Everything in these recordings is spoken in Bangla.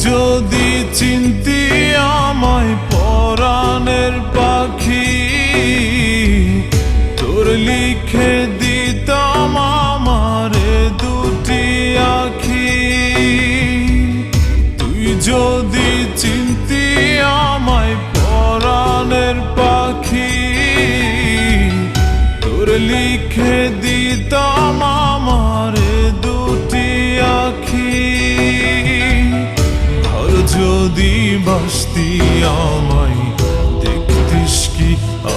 যদি চিনতি আমায় পরাণের পাখি, তোর লিখে দিতাম আমারে দুটি আখি। তুই যদি চিনতি আমায় পরাণের পাখি, তোর লিখে দিতাম আমারে দুটি আখি। যদি বাসতি আমায় দেখতিস কি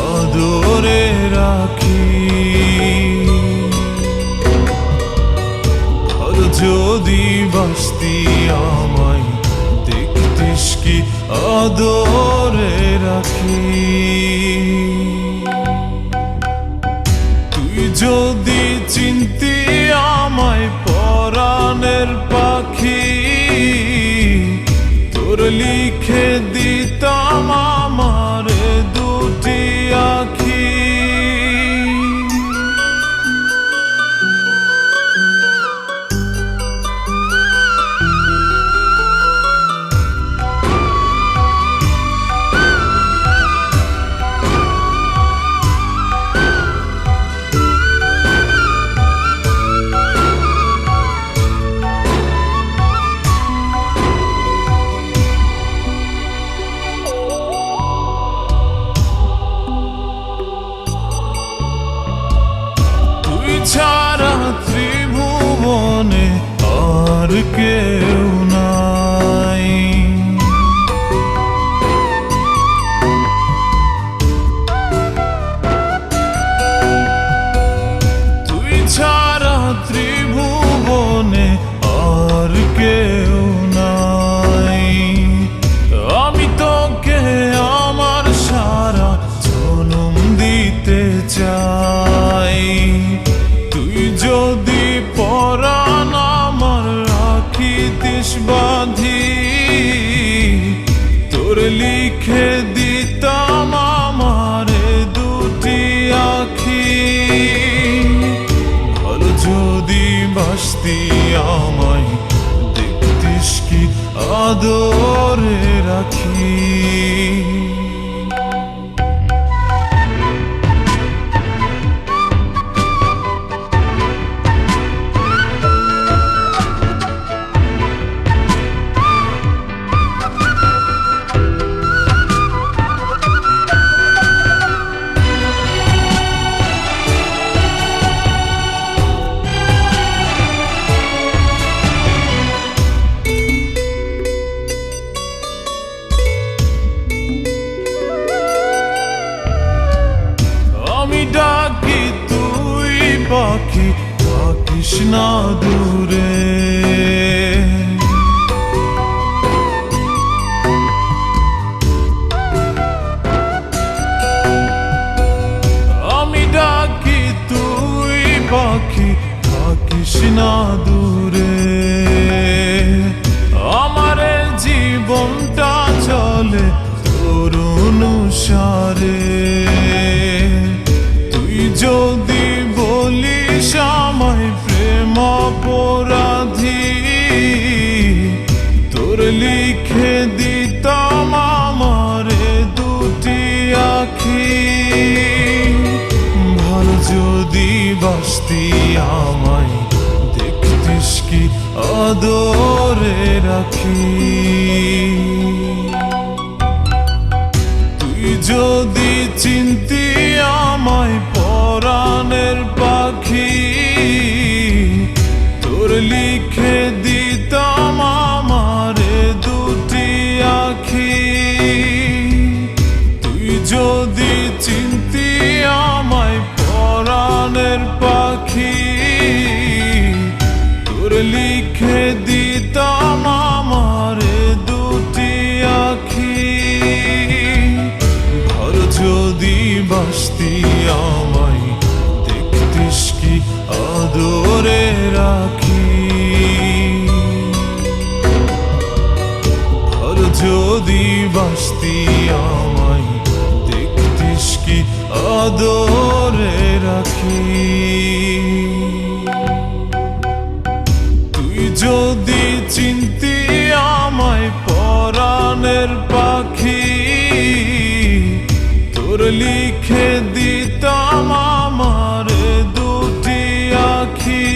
আদরে রাখি। যদি বাসতি আমায় দেখতিস কি আদরে রাখি। তুই যদি চিনতি আমায় পরাণের পাখি, তোর লিখে দিতাম আমারে দুটি আখি। ছাড়া ত্রিভুবনে আর কেউ নাই। তুই ছাড়া ত্রিভুবনে আর কেউ নাই। আমি তোকে আমার সারা জনম দিতে চাই। যদি পরাণ আমার রাখিতিস বাঁধি, তোর লিখে দিতাম আমারে দুটি আখি। ভালো যদি বাসতি আমায় দেখতিস কি আদরে রাখি। ডাকি তুই পাখি থাকিস না দূরে। আমি ডাকি তুই পাখি থাকিস না দূরে। আমার জীবনটা চলে তোর অনুসারে। যদি বলিস আমায় প্রেম অপরাধী, তোর লিখে দিতাম আমারে দুটি আখি। ভালো যদি বাসতি আমায় দেখতিস কি আদরে রাখি। তুই যদি চিনতি আমায় পরাণের পাখি, তোর লিখে দিতাম আমারে দুটি আখি। তুই যদি চিনতি আমায় পরাণের পাখি, তোর লিখে দিতাম আমারে দুটি আখি। যদি বাসতি আমায় দেখতিস কি আদরে রাখি। যদি বাসতি আমায় দেখতিস কি আদরে রাখি। তুই যদি চিনতি আমায় পরাণের পাখি, তোর লিখে দিতাম আমার দুটি আখি।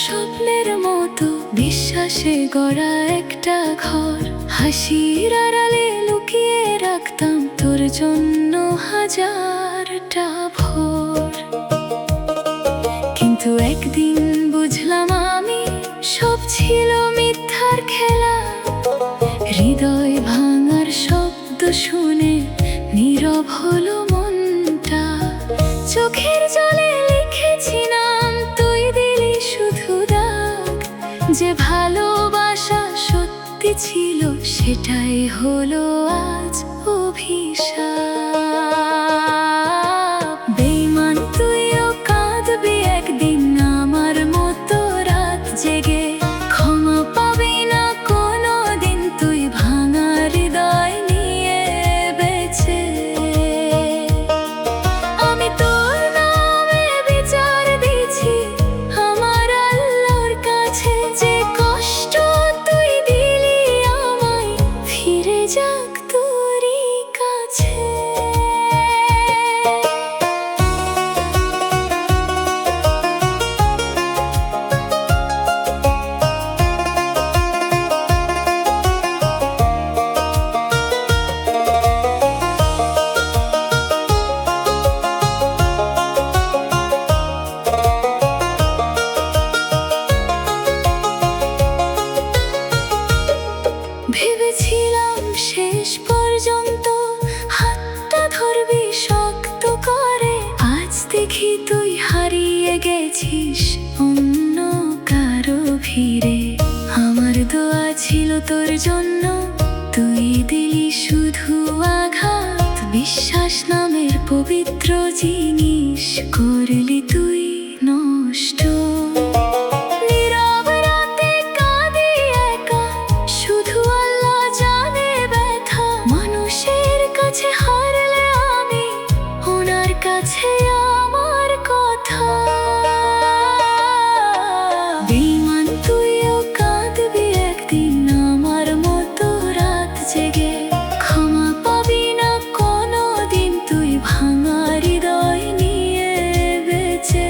স্বপ্নের মতো বিশ্বাসে গড়া একটা ঘর, হাসির আড়ালে লুকিয়ে রাখতাম তোর জন্য হাজারটা ভোর। কিন্তু একদিন বুঝলাম আমি সব ছিল মিথ্যার খেলা। হৃদয় ভাঙার শব্দ শুনে নীরব হলো মনটা। চোখের জলে লিখেছি নাম, তুই দিলি শুধু দাগ। যে ভালোবাসা সত্যি ছিল সেটাই হলো আজ অভিশাপ। বেঈমান তুইও কাঁদবি একদিন আমার মতো রাত জেগে। ক্ষমা পাবি না কোনো দিন তুই ভাঙা হৃদয় নিয়ে বেঁচে। আমি তোর নামে বিচার দিছি আমার আল্লাহর কাছে। যে কষ্ট তুই দিলি আমায় ফিরে যাক তোরই কাছে। ভেবেছিলাম শেষ পর্যন্ত হাতটা ধরবি শক্ত করে। আজ দেখি তুই হারিয়ে গেছিস অন্য কারো ভিড়ে। আমার দোয়া ছিল তোর জন্য, তুই দিলি শুধু আঘাত। বিশ্বাস নামের পবিত্র জিনিস করলি তুই নষ্ট। নীরব রাতে কাঁদি একা, শুধু আল্লাহ জানে ব্যথা। মানুষের কাছে হারলে আমি ওনার কাছে আমার কথা। বেঈমান তুইও কাঁদবি একদিন আমার মতো রাত জেগে। ক্ষমা পাবি না কোনো দিন তুই ভাঙা হৃদয় নিয়ে বেঁচে।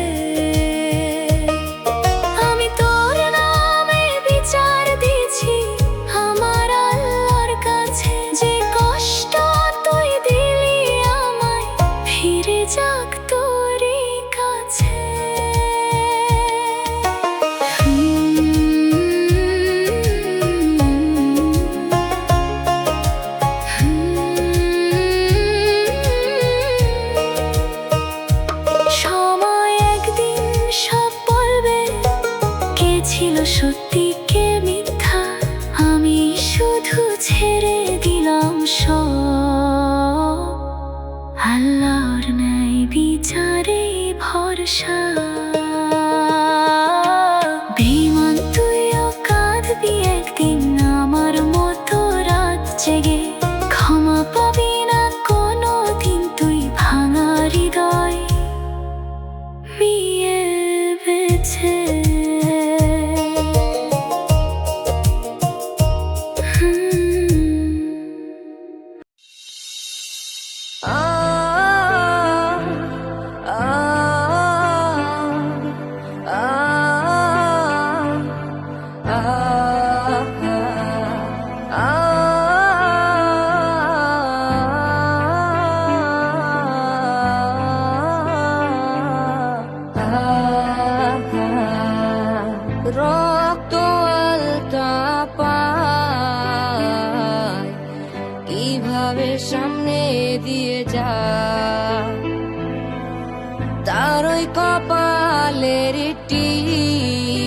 লালের টিপ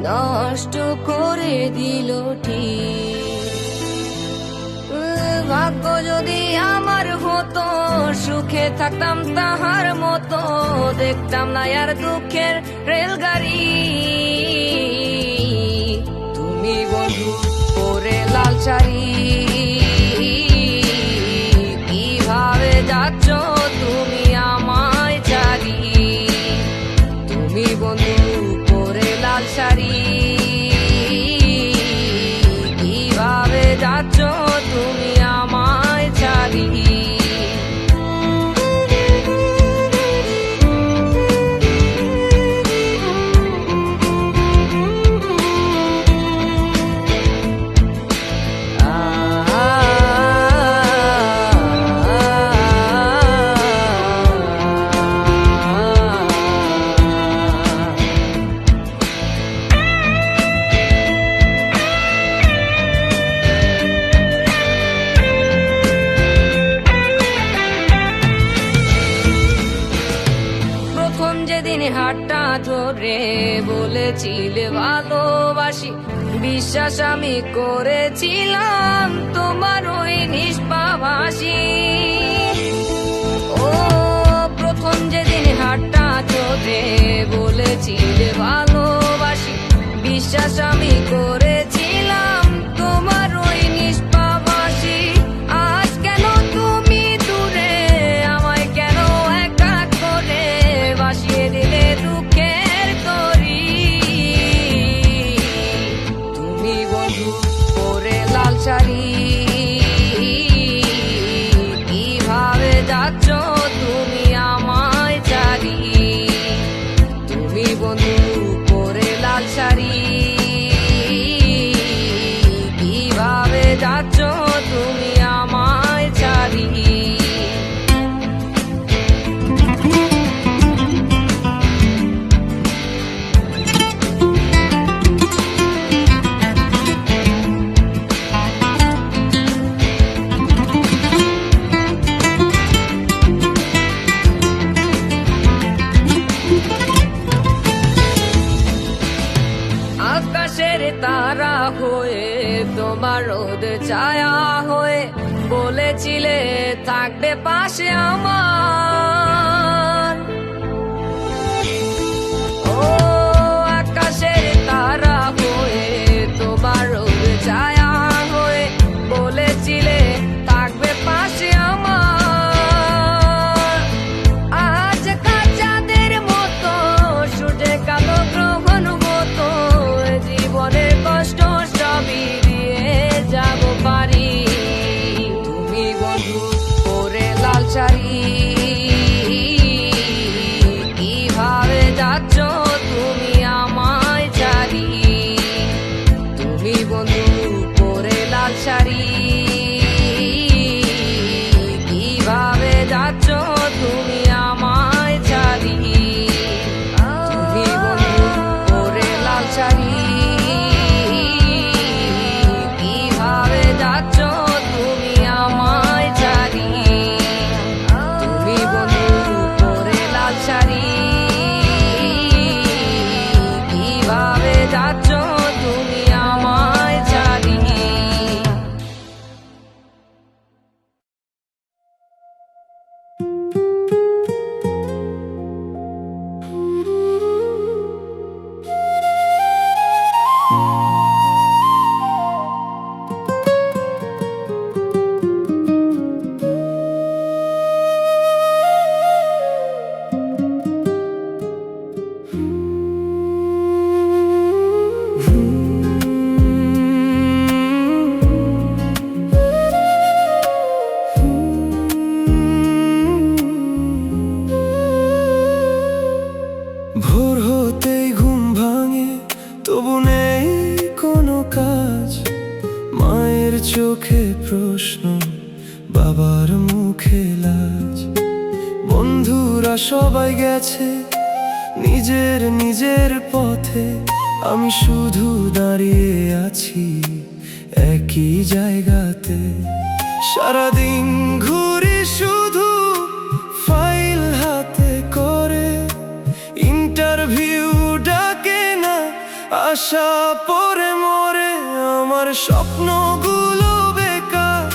নষ্ট করে দিল ঠিক। ভাগ্য যদি আমার হতো, সুখে থাকতাম তাহার মতো, দেখতাম না আর দুঃখের রেলগাড়ি। তুমি বন্ধু পরে লাল শাড়ি, কিভাবে যাচ্ছ তুমি আমায় ছাড়ি। তুমি বন্ধু পরে লাল শাড়ি, কিভাবে যাচ্ছ তুমি আমায় ছাড়ি। যেদিন হাতটা ধরে বলেছিলে ভালোবাসি, বিশ্বাস আমি করেছিলাম তোমার ওই নিষ্পাভাসী। ও প্রথম যেদিন হাতটা ধরে বলেছিলে ভালোবাসি, বিশ্বাস আমি করেছিলাম তোমার ওই নিষ্পাভাসী। আজ কেন তুমি দূরে, আমায় কেন একা করে বাসিয়ে দিলে দুঃখের তরি। তুমি বন্ধু পরে লাল শাড়ি, কিভাবে যাচ্ছ তুমি আমায় ছাড়ি। তুমি বন্ধু পরে লাল শাড়ি, কিভাবে যাচ্ছ তুমি আমায় ছাড়ি। আকাশের তারা হয়ে তোমার রোদের ছায়া হয়ে বলেছিলে থাকবে পাশে আমার। ও আকাশের তারা হয়ে তোমার রোদের ছায়া হয়ে বলেছিলে থাকবে পাশে আমার। আজ কাচাদের মতো সূর্যে কালো গ্রহণ মতো জীবনের কষ্ট সবই দিয়ে যাব পারি। তুমি বন্ধু পরে লাল শাড়ি, কিভাবে যাচ্ছ তুমি আমায় ছাড়ি। তুমি বন্ধু পরে লাল শাড়ি, কিভাবে যাচ্ছ তুমি আমায় ছাড়ি। তুমি বন্ধু পরে লাল শাড়ি, কিভাবে যাচ্ছ তুমি আমায় ছাড়ি। তুমি বন্ধু পরে লাল শাড়ি, কিভাবে যাচ্ছ তুমি আমায় ছাড়ি। ভোর হতেই ঘুম ভাঙে, তবু নেই কোনো কাজ। মায়ের চোখে প্রশ্ন, বাবার মুখে লাজ। বন্ধুরা সবাই গেছে নিজের নিজের পথে, আমি শুধু দাঁড়িয়ে আছি একই জায়গাতে। সারাদিন ঘুরি শুধু ফাইল হাতে করে, আশা পরে মরে আমার স্বপ্নগুলো বেকার,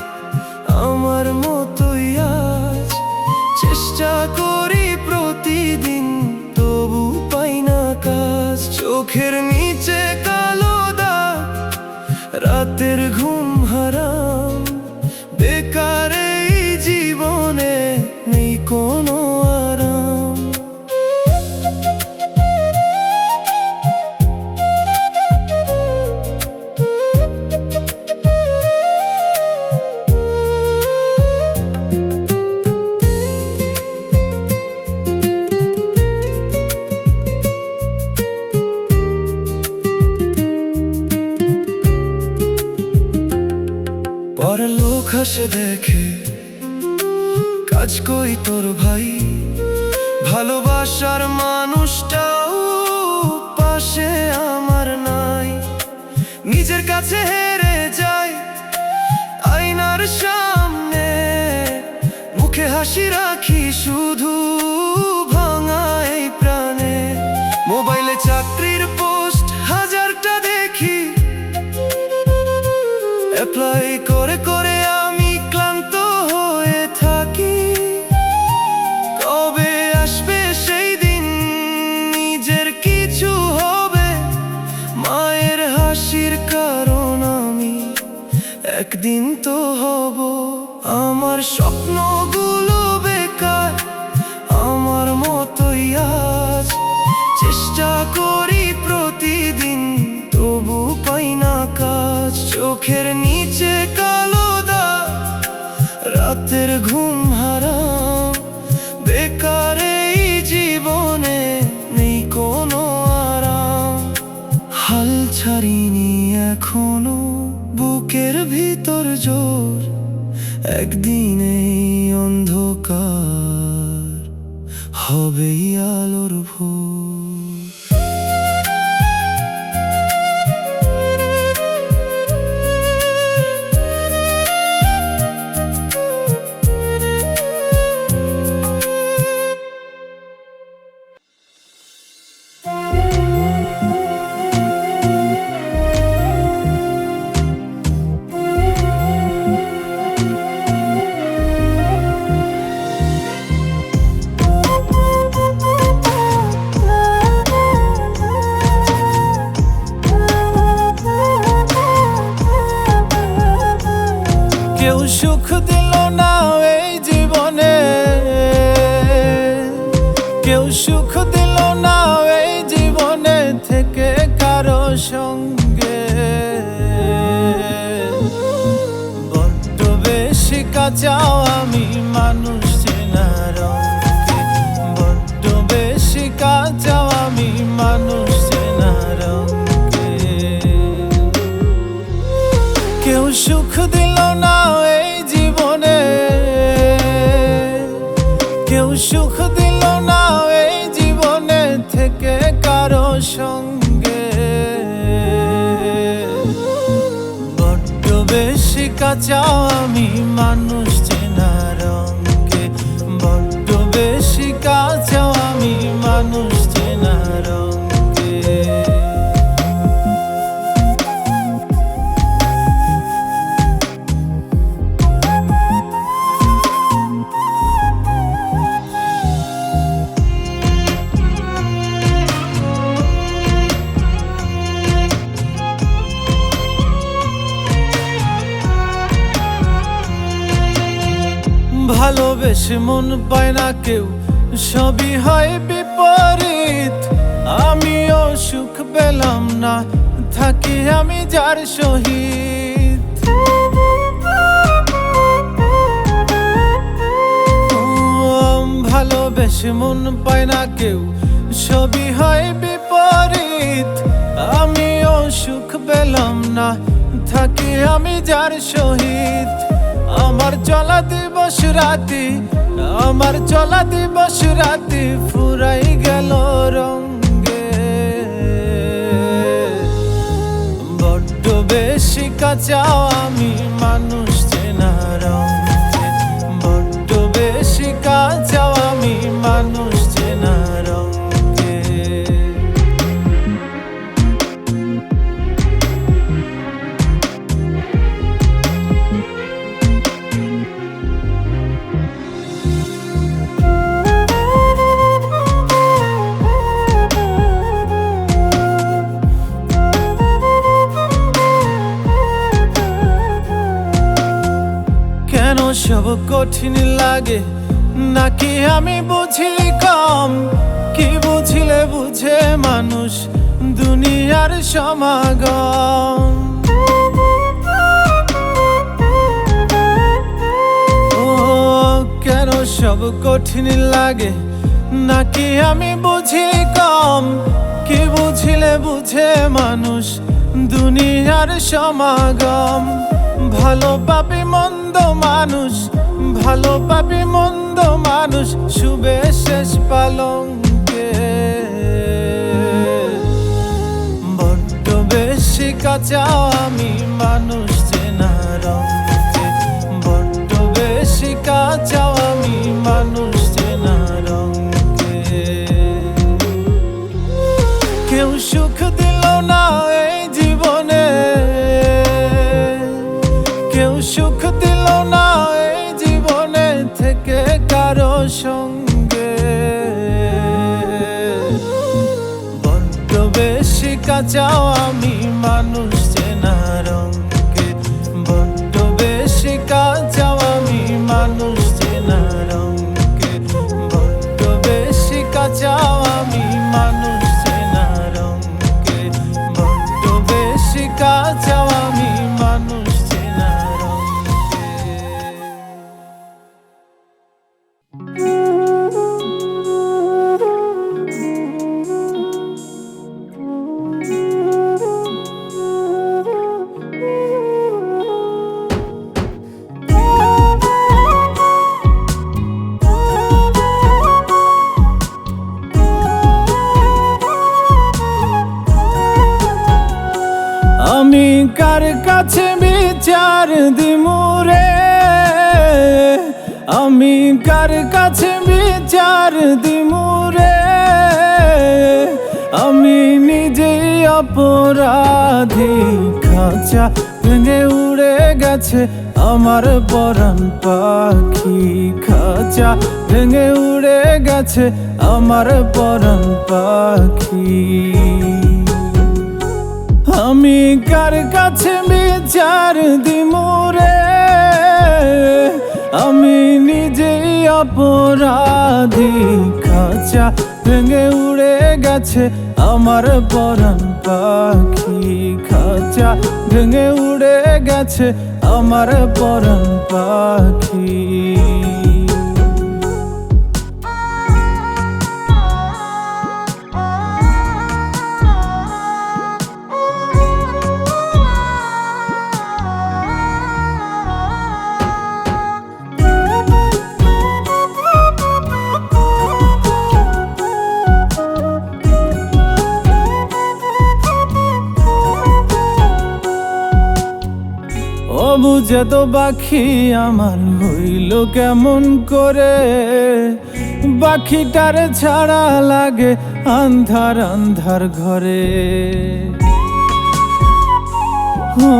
আমার মতোই আজ চেষ্টা করি প্রতিদিন, তবু পাই না কাজ। চোখের নিচে কালো দাগ, রাতের ঘুম হারাম, বেকার এই জীবনে নেই কোনো আরাম। পরলোক হাসে দেখে, কাজ কই তোর ভাই, ভালোবাসার মানুষটাও পাশে আমার নাই। নিজের কাছে হেরে যাই আয়নার সামনে, মুখে হাসি রাখি শুধু ভাঙা এই প্রাণে। মোবাইলে চাকরির পোস্ট হাজারটা দেখি, অ্যাপ্লাই করে করে আমি ক্লান্ত হয়ে থাকি। কবে আসবে সেই দিন নিজের কিছু হবে, মায়ের হাসির কারণ আমি একদিন তো হব। আমার স্বপ্নগুলো বেকার, আমার মতোই আজ চেষ্টা করি প্রতিদিন, তবু পাই না কাজ। চোখের নিচে কালো দাগ, রাতের ঘুম হারাম, বেকার এই জীবনে নেই কোনো আরাম। হাল ছাড়িনি এখনো, বুকের ভিতর জোর, একদিন এই অন্ধকার হবেই আলোর ভোর। কেউ সুখ দিল না এই জীবনে, কেউ সুখ দিল না এই জীবনে থেকে কারো সঙ্গে। বড্ড বেশি কাঁচাও আমি মানুষ চেনার অঙ্কে, বড্ড বেশি কাঁচাও আমি মানুষ চেনার অঙ্কে। কেউ সুখ দিল না এই জীবনে, কেউ সুখ দিল না এই জীবনে থেকে কারো সঙ্গে। বড্ড বেশি কাঁচাও আমি মানুষ চেনার অঙ্কে, বড্ড বেশি কাঁচাও আমি মানুষ চেনার অঙ্কে। ভালোবেসে মন পায় না কেউ, সবই হয় বিপরীত। আমিও সুখ পেলাম না, থাকি আমি যার সহিত। ভালোবেসে মন পায় না কেউ, সবই হয় বিপরীত। আমিও সুখ পেলাম না, থাকি আমি যার সহিত। আমার চলা দিবস রাতি, আমার চলা দিবস রাতি ফুরাই গেল রঙ্গে। বড্ড বেশি কাঁচাও আমি মানুষ চেনার অঙ্কে, বড্ড বেশি কাঁচাও আমি মানুষ চেনার অঙ্কে। কঠিন লাগে নাকি আমি বুঝি কম? কি বুঝিলে বুঝে মানুষ দুনিয়ার সমাগম। ও কেন সব কঠিন লাগে নাকি আমি বুঝি কম? কি বুঝিলে বুঝে মানুষ দুনিয়ার সমাগম। ভালো পাপি মন্দ মানুষ, ভালো পাপি মন্দ মানুষ, শুভে শেষ পালঙ্কে। বড্ড বেশি কাঁচা আমি মানুষ চেনার অঙ্কে। বড্ড বেশি কাঁচা আমি মানুষ চেনার অঙ্কে। কেউ সুখ দিল না এই জীবনে, কেউ সুখ দিল না এই জীবনে থেকে কারো সঙ্গে। বড্ড বেশি কাঁচাও আমি মানুষ চেনার অঙ্কে। বড্ড বেশি কাঁচাও আমি মানুষ চেনার অঙ্কে। বড্ড বেশি কাঁচাও আমি মানুষ চেনার অঙ্কে। বড্ড বেশি কাঁচাও আমি মানুষ চেনার অঙ্কে। আমি কার কাছে বিচার দিমুরে, আমি কার কাছে বিচার দিমুরে। আমি নিজেই অপরাধী, খাঁচা ভেঙে উড়ে গেছে আমার পরাণ পাখি। খাঁচা ভেঙে উড়ে গেছে আমার পরাণ পাখি। আমি কার কাছে বিচার দিমুরে, আমি নিজেই অপরাধী। খাঁচা ভেঙে উড়ে গেছে আমার পরাণ পাখি। খাঁচা ভেঙে উড়ে গেছে আমার পরাণ পাখি। বুঝে তো পাখি আমার হইল কেমন করে? পাখিটার ছাড়া লাগে আন্ধার আন্ধার ঘরে। ও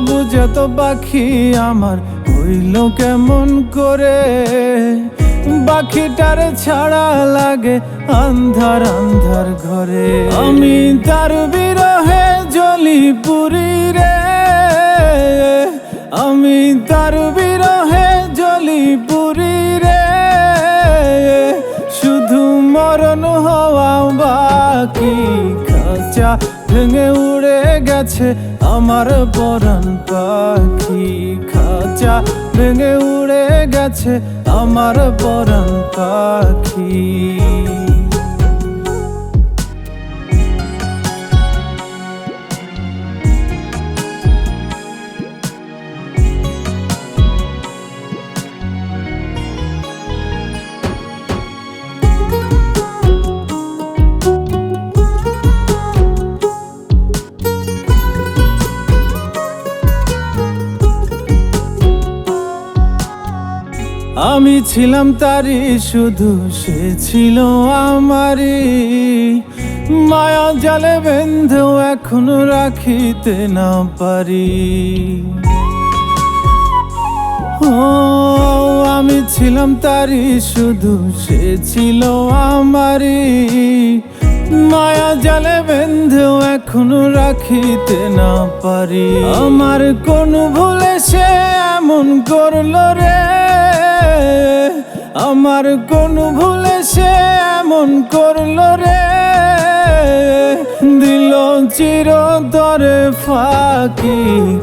বুঝে তো পাখি আমার হইল কেমন করে? পাখিটার ছাড়া লাগে আন্ধার আন্ধার ঘরে। আমি তার বিরহে জ্বলি পুরি রে, আমি তার বিরহে জ্বলি পুরি রে। শুধু মরণ হওয়া বাকি। খাঁচা ভেঙে উড়ে গেছে আমার পরাণ পাখি। খাঁচা ভেঙে উড়ে গেছে আমার পরাণ পাখি। আমি ছিলাম তারই, শুধু সে ছিল আমারই। মায়া জালে বেঁধেও এখনো রাখিতে না পারি। ও আমি ছিলাম তারই, শুধু সে ছিল আমারই। মায়া জালে বেঁধেও এখনো রাখিতে না পারি। আমার কোন ভুলে সে এমন এমন করলো রে, আমার কোন ভুলে সে এমন করলো রে, দিল চিরতরে ফাঁকি,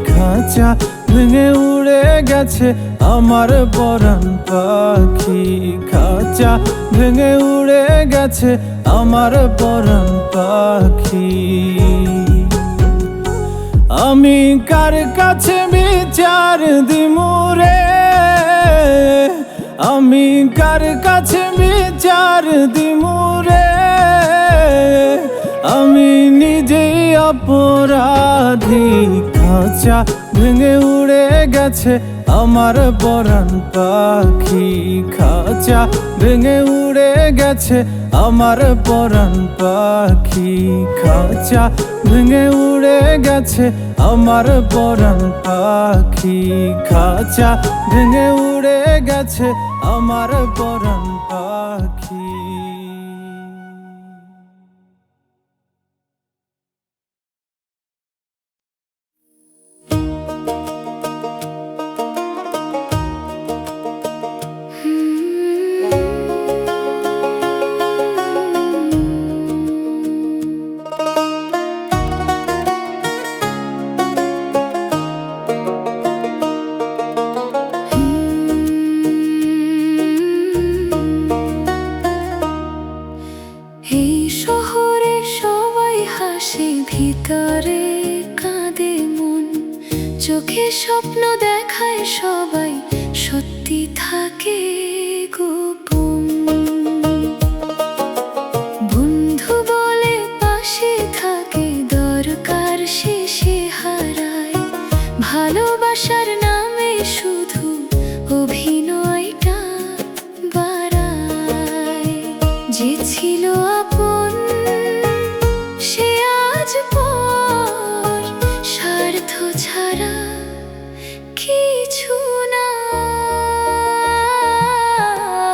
খাঁচা ভেঙে উড়ে গেছে আমার পরাণ পাখি, খাঁচা ভেঙে উড়ে গেছে আমার পরাণ পাখি। আমি কার কাছে বিচার দিমু রে, আমি কার কাছে বিচার দিমু রে, আমি নিজেই অপরাধী, খাঁচা ভেঙে উড়ে গেছে আমার পরাণ পাখি, খাঁচা ভেঙে উড়ে গেছে আমার পরাণ পাখি, খাঁচা ভেঙে উড়ে গেছে আমার পরাণ পাখি, খাঁচা ভেঙে উড়ে গেছে আমার পরাণ পাখি। এই শহরে সবাই হাসে, ভিতরে কাঁদে মন, চোখে স্বপ্ন দেখায় সবাই, সত্যি থাকে গোপন। বন্ধু বলে পাশে থাকে, দরকার শেষে হারায়, ভালোবাসার নামে শুধু অভিনয়টা বাড়ায়। যে ছিল আপন সে আজ পর, স্বার্থ ছাড়া কিছু না।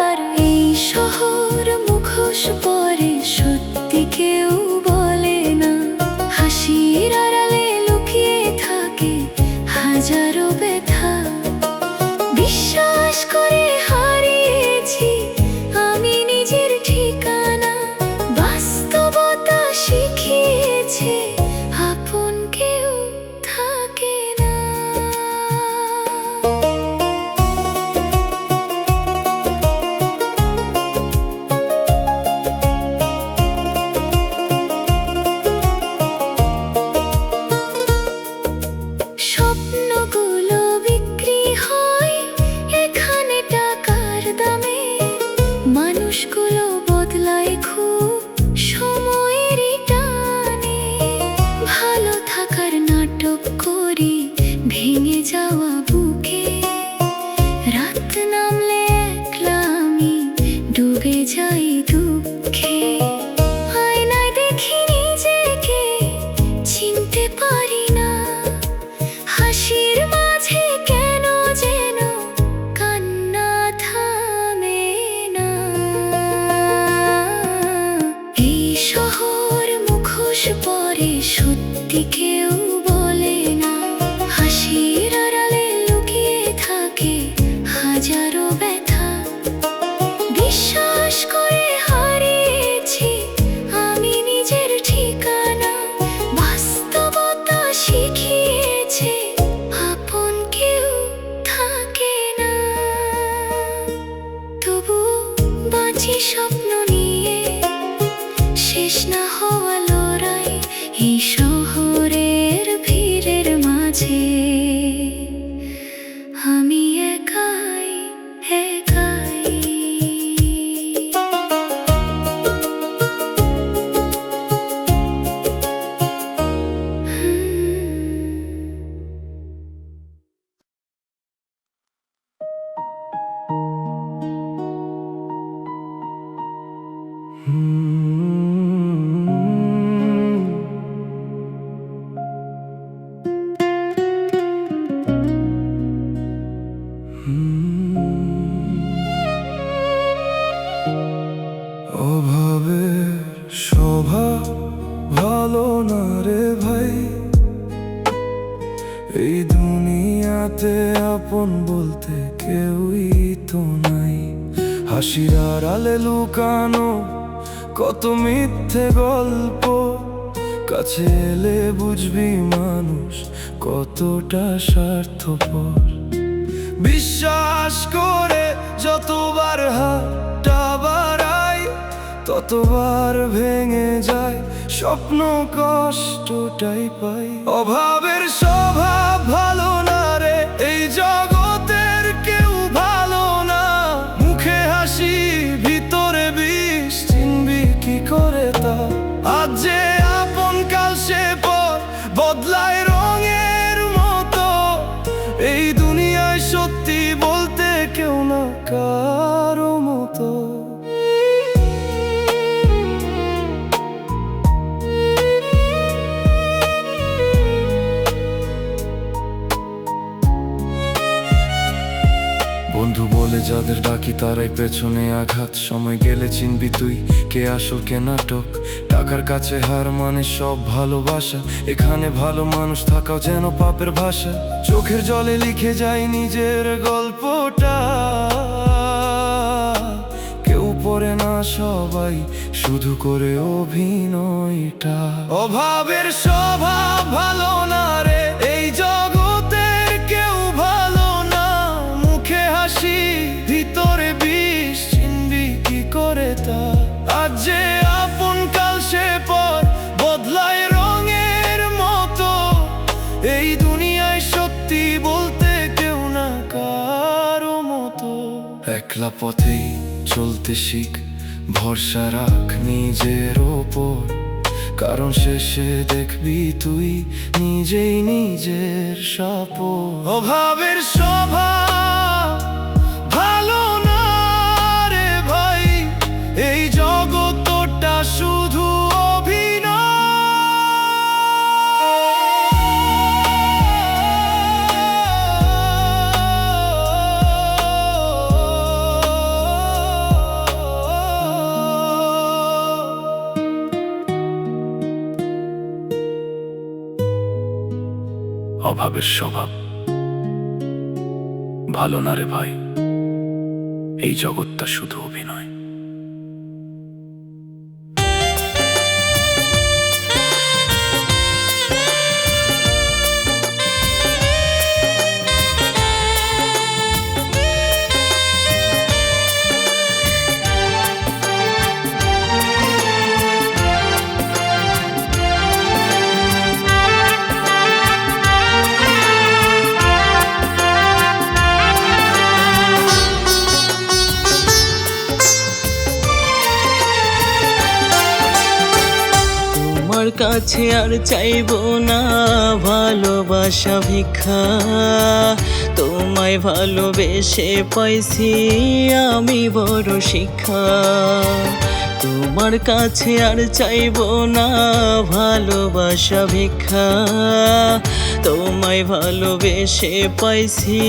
আর এই শহর মুখোশ পরে, সত্যি কেউ বলে না, হাসির আড়ালে লুকিয়ে থাকে হাজারো ব্যথা। বিশ্বাস করে হারিয়েছি আমি নিজের ঠিকানা, বাস্তবতা শিখিয়েছে আপন কেউ থাকে না। স্বপ্নগুলো বিক্রি হয় এখানে টাকার দামে, মানুষগুলো বদলায় খুব সময়েরই টানে। ভালো থাকার নাটক করি ভেঙে যাওয়া বুকে, রাত নামলে একলা আমি ডুবে যাই দুঃখে। আয়নায় দেখি নিজেকে, চিনতে পারি না, হাসির মাঝে কেন যেন কান্না থামে না। এই শহর মুখোশ পরে, সত্যি কেউ বলে না, হাসির আড়ালে লুকিয়ে থাকে হাজারো ব্যথা। বিশ্বাস করে হারিয়েছি আমি নিজের ঠিকানা, বাস্তবতা শিখিয়েছে আপন কেউ থাকে না। তবু বাঁচি স্বপ্ন নিয়ে, শেষ না হওয়া লড়াই এই শহরের ভিড়ের মাঝে। আমি একাই একাই। অভাবের স্বভাব ভালো না রে ভাই, এই দুনিয়া দুনিয়াতে আপন বলতে কেউই তো নাই। হাসির আড়ালে লুকানো কত মিথ্যে গল্প, কাছে এলে বুঝবি মানুষ কতটা স্বার্থপর। বিশ্বাস করে যতবার হাতটা বাড়াই, ততবার ভেঙে যায় স্বপ্ন, কষ্টটাই পাই। অভাবের স্বভাব ভালো না রে, এই জগতের কেউ ভালো না। মুখে হাসি ভিতরে বিষ, চিনবি কি করে তা? আজ যে আপন কাল সে পর, বদলায় রঙের মতো। এই দুনিয়ায় সত্যি বলতে কেউ না কারো মতো। বন্ধু বলে যাদের ডাকি তারাই পেছনে আঘাত। সময় গেলে চিনবি তুই কে আসল কে নাটক। টাকার কাছে হার মানে সব ভালোবাসা, এখানে ভালো মানুষ থাকাও যেন পাপের ভাষা। চোখের জলে লিখে যায় নিজের গল্পটা, কেউ পড়ে না সবাই শুধু করে অভিনয়টা। অভাবের স্বভাব ভালো না রে, এই জগতের কেউ ভালো না। মুখে হাসি ভিতরে বিষ, চিনবি কি করে তা? আজ যে আপন কাল সে পর, বদলায় রঙের মতো। এই দুনিয়ায় সত্যি বলতে কেউ না কারো মতো। একলা পথেই চলতে শিখ, ভরসা রাখ নিজের ওপর, কারণ শেষে দেখবি তুই নিজেই নিজের সাপোর্ট। অভাবের স্বভাব ভালো না রে ভাই, এই জগৎটা শুধু অভাবের স্বভাব ভালো না রে ভাই, এই জগৎটা শুধু অভিনয়। তোমার কাছে আর চাইবো না ভালোবাসা ভিক্ষা, তোমায় ভালোবেসে পাইছি আমি বড় শিক্ষা। তোমার কাছে আর চাইবো না ভালোবাসা ভিক্ষা, তোমায় ভালোবেসে পাইছি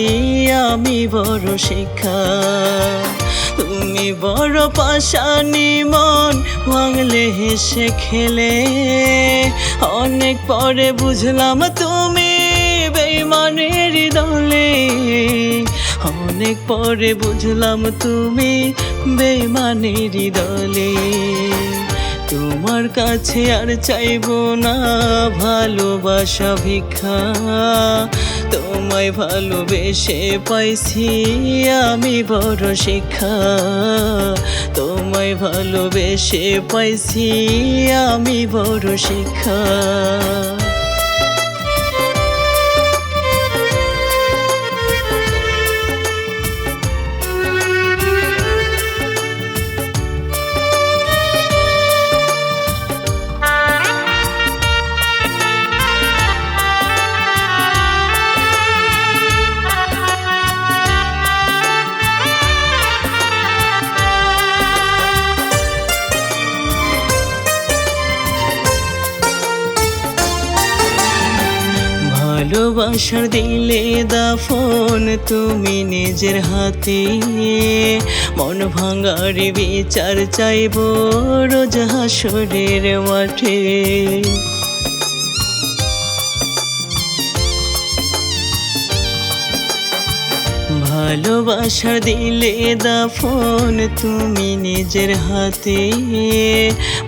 আমি বড় শিক্ষা। তুমি বড় পাশানি মন ভাঙলে হেসে খেলে, অনেক পরে বুঝলাম তুমি বেঈমানের দলে। অনেক পরে বুঝলাম তুমি বেঈমানের দলে। তোমার কাছে আর চাইবো না ভালোবাসা ভিক্ষা, তোমায় ভালোবেসে পাইছি আমি বড় শিক্ষা। তোমায় ভালোবেসে পাইছি আমি বড় শিক্ষা। ভালোবাসার দিলে দাফন তুমি নিজের হাতে, মন ভাঙার বিচার চাইব রোজ হাসরের মাঠে। ভালোবাসার দিলে দাফন তুমি নিজের হাতে,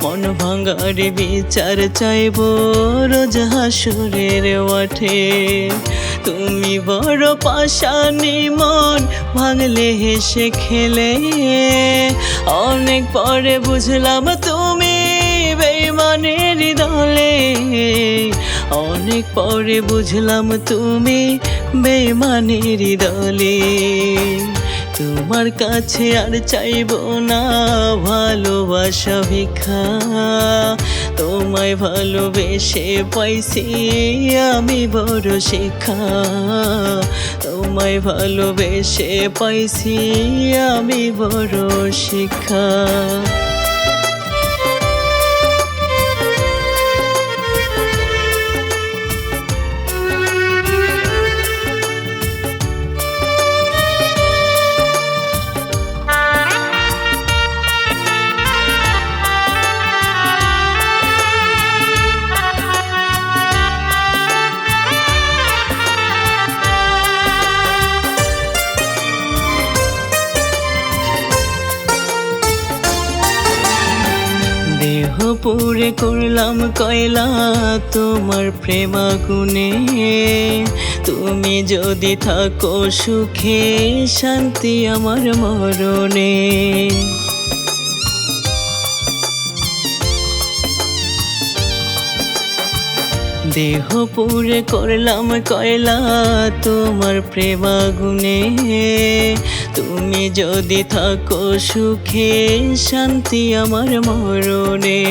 মন ভাঙার বিচার চাইব রোজ হাসরের মাঠে। তুমি বড় পাশানি মন ভাঙলে হেসে খেলে, অনেক পরে বুঝলাম তুমি বেঈমানের দলে, অনেক পরে বুঝলাম তুমি বেঈমানের দলে। তোমার কাছে আর চাইব না ভালোবাসা ভিক্ষা, তোমায় ভালোবেসে পাইছি আমি বড় শিক্ষা, তোমায় ভালোবেসে পাইছি আমি বড় শিক্ষা। দেহ পুরে করলাম কয়লা তোমার প্রেমাগুনে, তুমি যদি থাকো সুখে শান্তি আমার মরণে। দেহ পুরে করলাম কয়লা তোমার প্রেমাগুনে, তুমি যদি থাকো সুখে শান্তি আমার মরণে।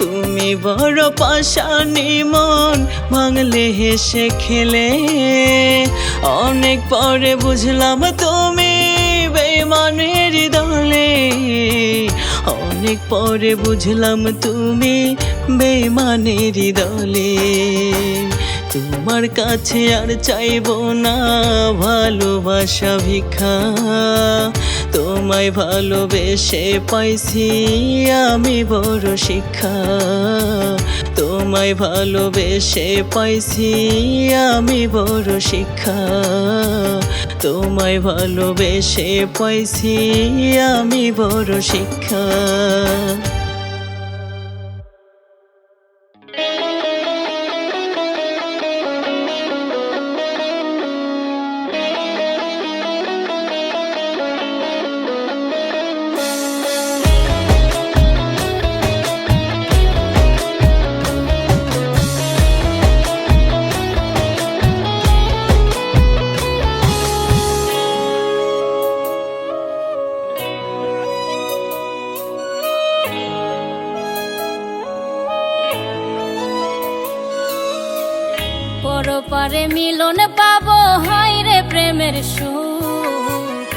তুমি বড় পাশানি মন ভাঙলে হেসে খেলে, অনেক পরে বুঝলাম তুমি বেঈমানের দলে, অনেক পরে বুঝলাম তুমি বেঈমানের দলে। তোমার কাছে আর চাইব না ভালোবাসা ভিক্ষা, তোমায় ভালোবেসে পাইছি আমি বড় শিক্ষা, তোমায় ভালোবেসে পাইছি আমি বড় শিক্ষা, তোমায় ভালোবেসে পাইছি আমি বড় শিক্ষা। পরপারে মিলন পাবো হায় রে প্রেমের সুখ,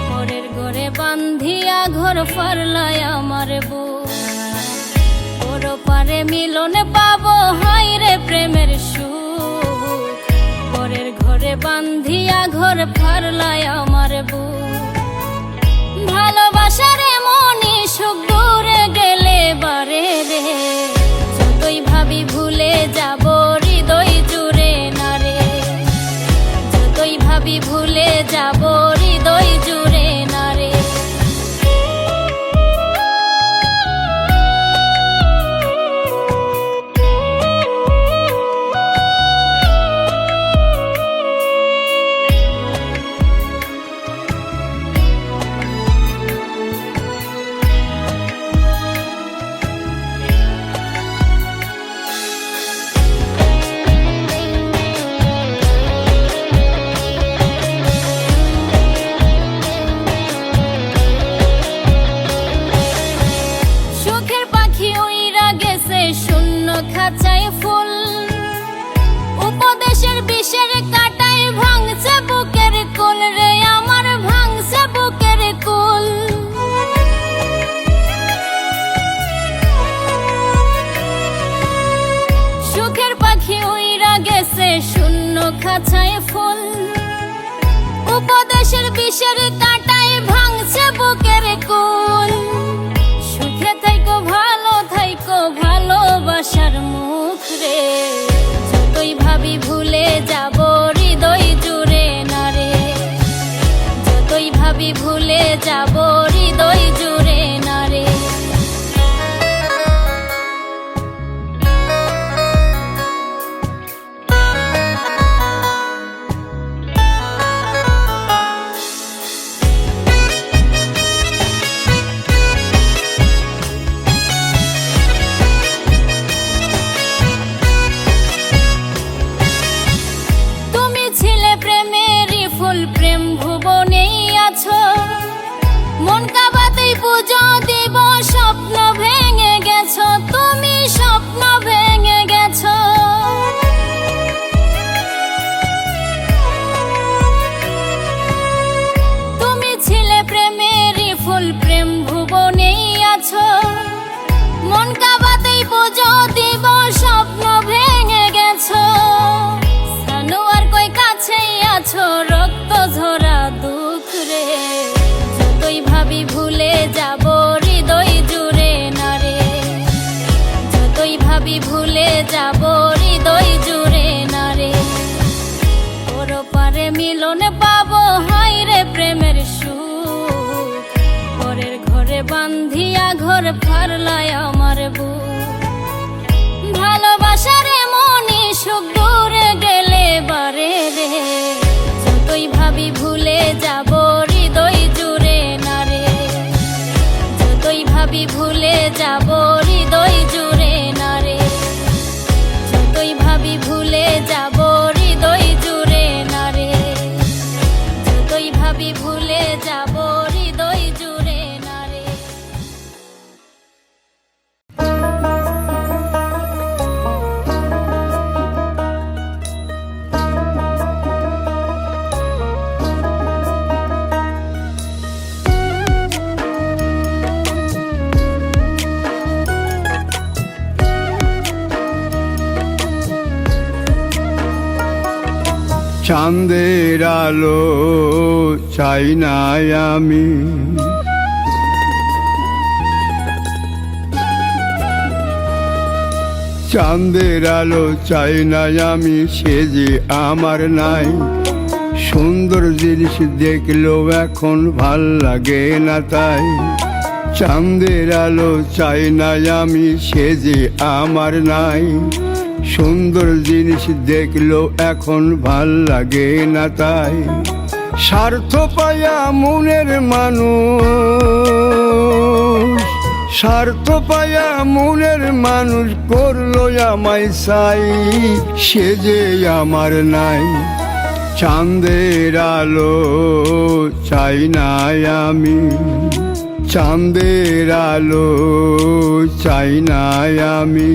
পরের ঘরে বান্ধিয়া ঘর ফারলায় আমার বুক। পরপারে মিলন পাবো হায় রে প্রেমের সুখ, পরের ঘরে বান্ধিয়া ঘর ফারলায় আমার বুক। ভালোবাসার এমনই সুখ দূরে গেলে বারে রে, যতই ভাবি ভুলে যাব হৃদয় জুড়ে না রে, যতই ভাবি ভুলে যাব হৃদয় জুড়ে না রে। খাঁচায় ফুল উপদেশের বিষের কাটায় ভাঙছে বুকের কুল রে, আমার ভাঙছে বুকের কুল। সুখের পাখি উইরা গেছে শূন্য খাঁচায় ফুল, উপদেশের বিষের কাটায় ভাঙছে বুকের কুল। সুখে থাইকো ভালো থাইকো ভালোবাসার মুখ রে, যতই ভাবি ভুলে যাব হৃদয় জুড়ে না রে, যাব হৃদয় জুড়ে না রে ওর পারে মিলন পাবো হাই রে প্রেমের সুখ পরের ঘরে বান্ধিয়া ঘর ফারলায় আমার বুক ভালোবাসার মনি সুখ দূরে গেলে বারে রে যতই ভাবি ভুলে যাব হৃদয় জুড়ে না রে যতই ভাবি ভুলে যাব হৃদয় জুড়ে না রে যতই ভাবি ভুলে যাব হৃদয় জুড়ে না রে যতই ভাবি ভুলে যাব হৃদয় জুড়ে না রে চাঁদের আলো চাই না আমি, চাঁদের আলো চাই না আমি, সে যে আমার নাই। সুন্দর জিনিস দেখলেও এখন ভাল লাগে না তাই। চাঁদের আলো চাই না আমি, সে যে আমার নাই। সুন্দর জিনিস দেখলেও এখন ভাল লাগে না তাই। স্বার্থ পায়া মনের মানুষ, স্বার্থ পায়া মনের মানুষ করলো আমায় চাই, সে যে আমার নাই। চাঁদের আলো চাই না আমি, চাঁদের আলো চাই না আমি।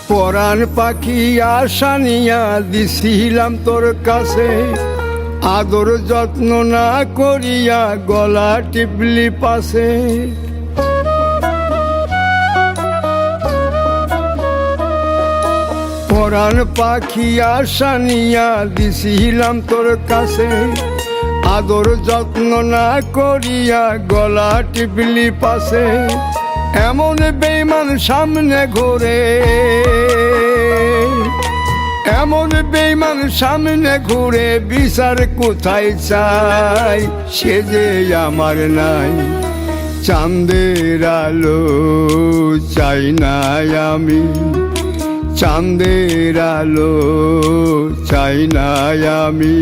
পরাণ পাখি আশা নিয়া দিছিলাম তোর কাছে, আদর যত্ন না করিয়া গলা টিপলি পাশে। পরাণ পাখি আশা নিয়া দিছিলাম তোর কাছে, আদর যত্ন না করিয়া গলা টিপলি পাশে। এমন বেঈমান সামনে ঘোরে, এমন বেঈমান সামনে ঘুরে, বিচার কোথায় চাই, সে যে আমার নাই। চাঁদের আলো চাই না আমি, চাঁদের আলো চাই না আমি।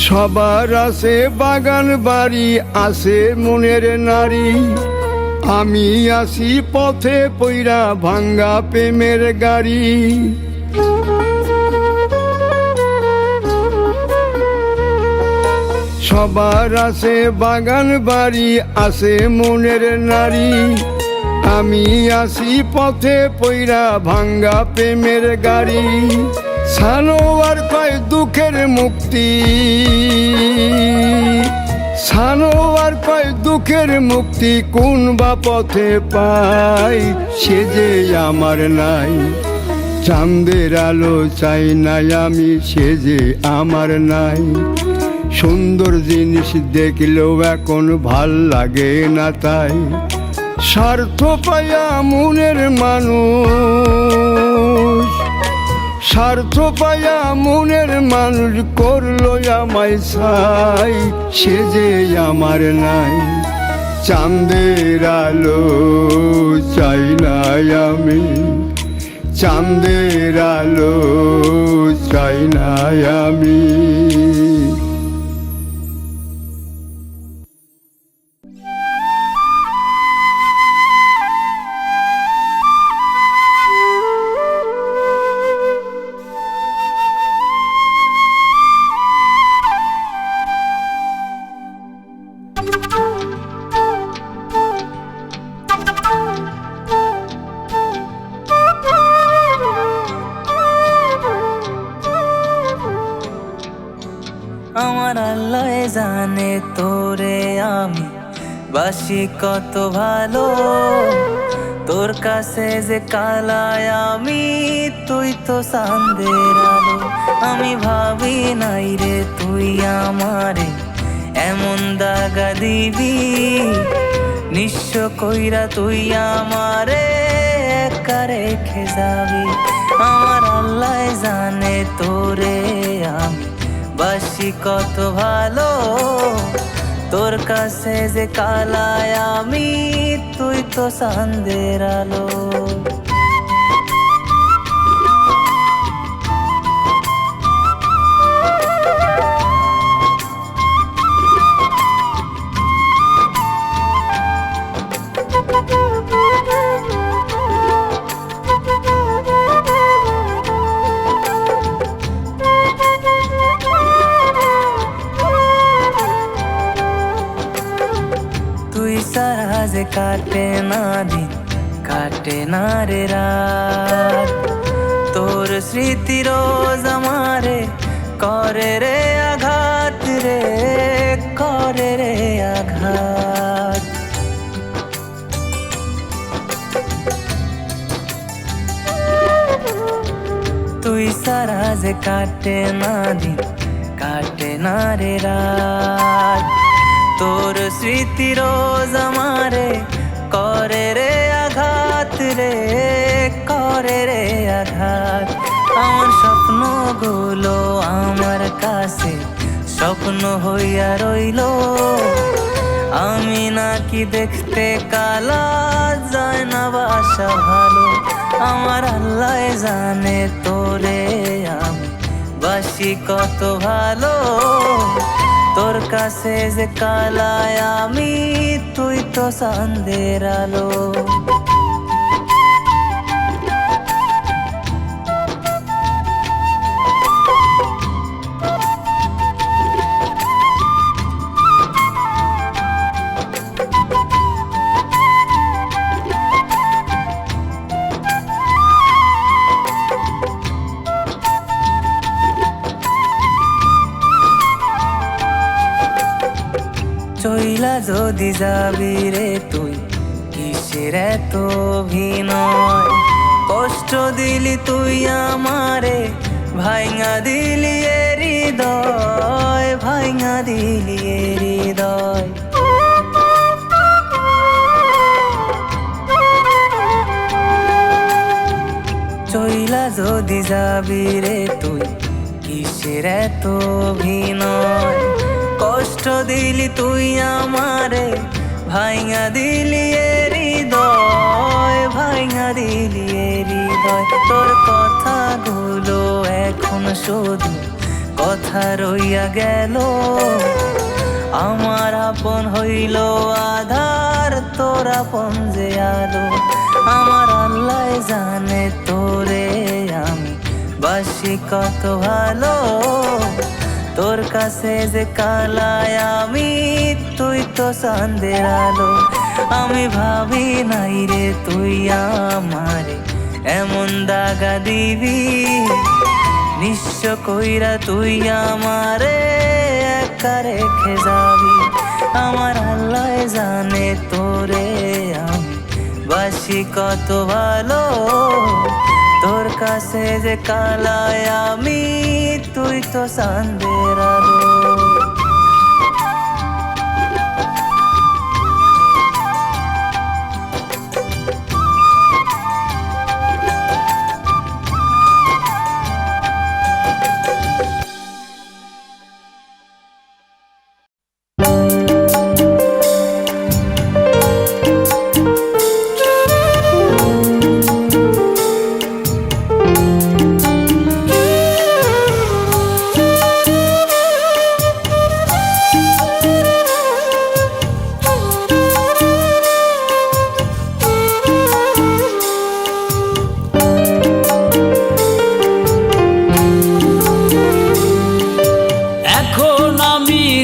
সবার আছে বাগান বাড়ি, আছে মনের নারী। আমি আসি পথে পইরা ভাঙ্গা প্রেমের গাড়ি। সবার আছে বাগান বাড়ি, আছে মনের নারী। আমি আসি পথে পইরা ভাঙ্গা প্রেমের গাড়ি। সানোয়ার কয় দুঃখের মুক্তি, সানোয়ার কয় দুঃখের মুক্তি, কোন বা পথে পাই, সে যে আমার নাই। চাঁদের আলো চাই না আমি, সে যে আমার নাই। সুন্দর জিনিস দেখলেও এখন ভাল লাগে না তাই। স্বার্থ পায়া মনের মানুষ, স্বার্থ পায়া মনের মানুষ করলো আমায় ছাই, সে যে আমার নাই। চাঁদের আলো চাই না আমি, চাঁদের আলো চাই না আমি। জানে তোরে আমি বাসি কত ভালো, তোর কাছে যে কালায় আমি, তুই তো চাঁদের আলো। আমি ভাবি নাই রে তুই আমারে এমন দাগা দিবি, নিঃস্ব কইরা তুই আমারে একা রেখে যাবি। আমার আল্লাহ জানে তোরে আমি বাসি কত ভালো, তোর কাছে যে কালায় আমি, তুই তো চাঁদের আলো। তুই সারা যে কাটে না দিন, কাটে না রে রাত, তোর স্মৃতি রোজ আমারে করে রে আঘাত রে, করে রে আঘাত। তুই সারা যে কাটে না দিন, কাটে না রে রাত, তোর স্মৃতি রোজ আমারে করে রে আঘাত রে, করে রে আঘাত। আমার স্বপ্নগুলো আমার কাছে স্বপ্ন হইয়া রইল, আমি নাকি দেখতে কালা, যায় না বাসা ভালো। আমার আল্লাহ জানে তোরে আমি বাসি কত ভালো, তোর কাছে যে কালায় আমি, তুই তো চাঁদের আলো। চইলা যদি যাবি রে তুই কিসের এত অভিনয়, কষ্ট দিলি তুই আমারে, ভাইঙা দিলি এ হৃদয়, ভাইঙা দিলি এ হৃদয়। চইলা যদি যাবি রে তুই কিসের এত অভিনয়, কষ্ট দিলি তুই আমারে, ভাইঙা দিলি এ হৃদয়, ভাইঙা দিলি এ হৃদয়। তোর কথাগুলো এখন শুধু কথা রইয়া গেল, আমার আপন হইল আধার, তোর আপন যে আলো। আমার আল্লাহ জানে তোরে আমি বাসি কত ভালো, তোর কাছে যে কালায় আমি, তুই তো চাঁদের আলো। আমি ভাবি নাই রে তুই আমারে এমন দাগা দিবি, নিঃস্ব কইরা তুই আমারে একা রেখে যাবি। আমার আল্লাহ জানে তোরে আমি বাসি কত ভালো, তোর কাছে যে কালায় আমি, তুই তো চাঁদের আলো।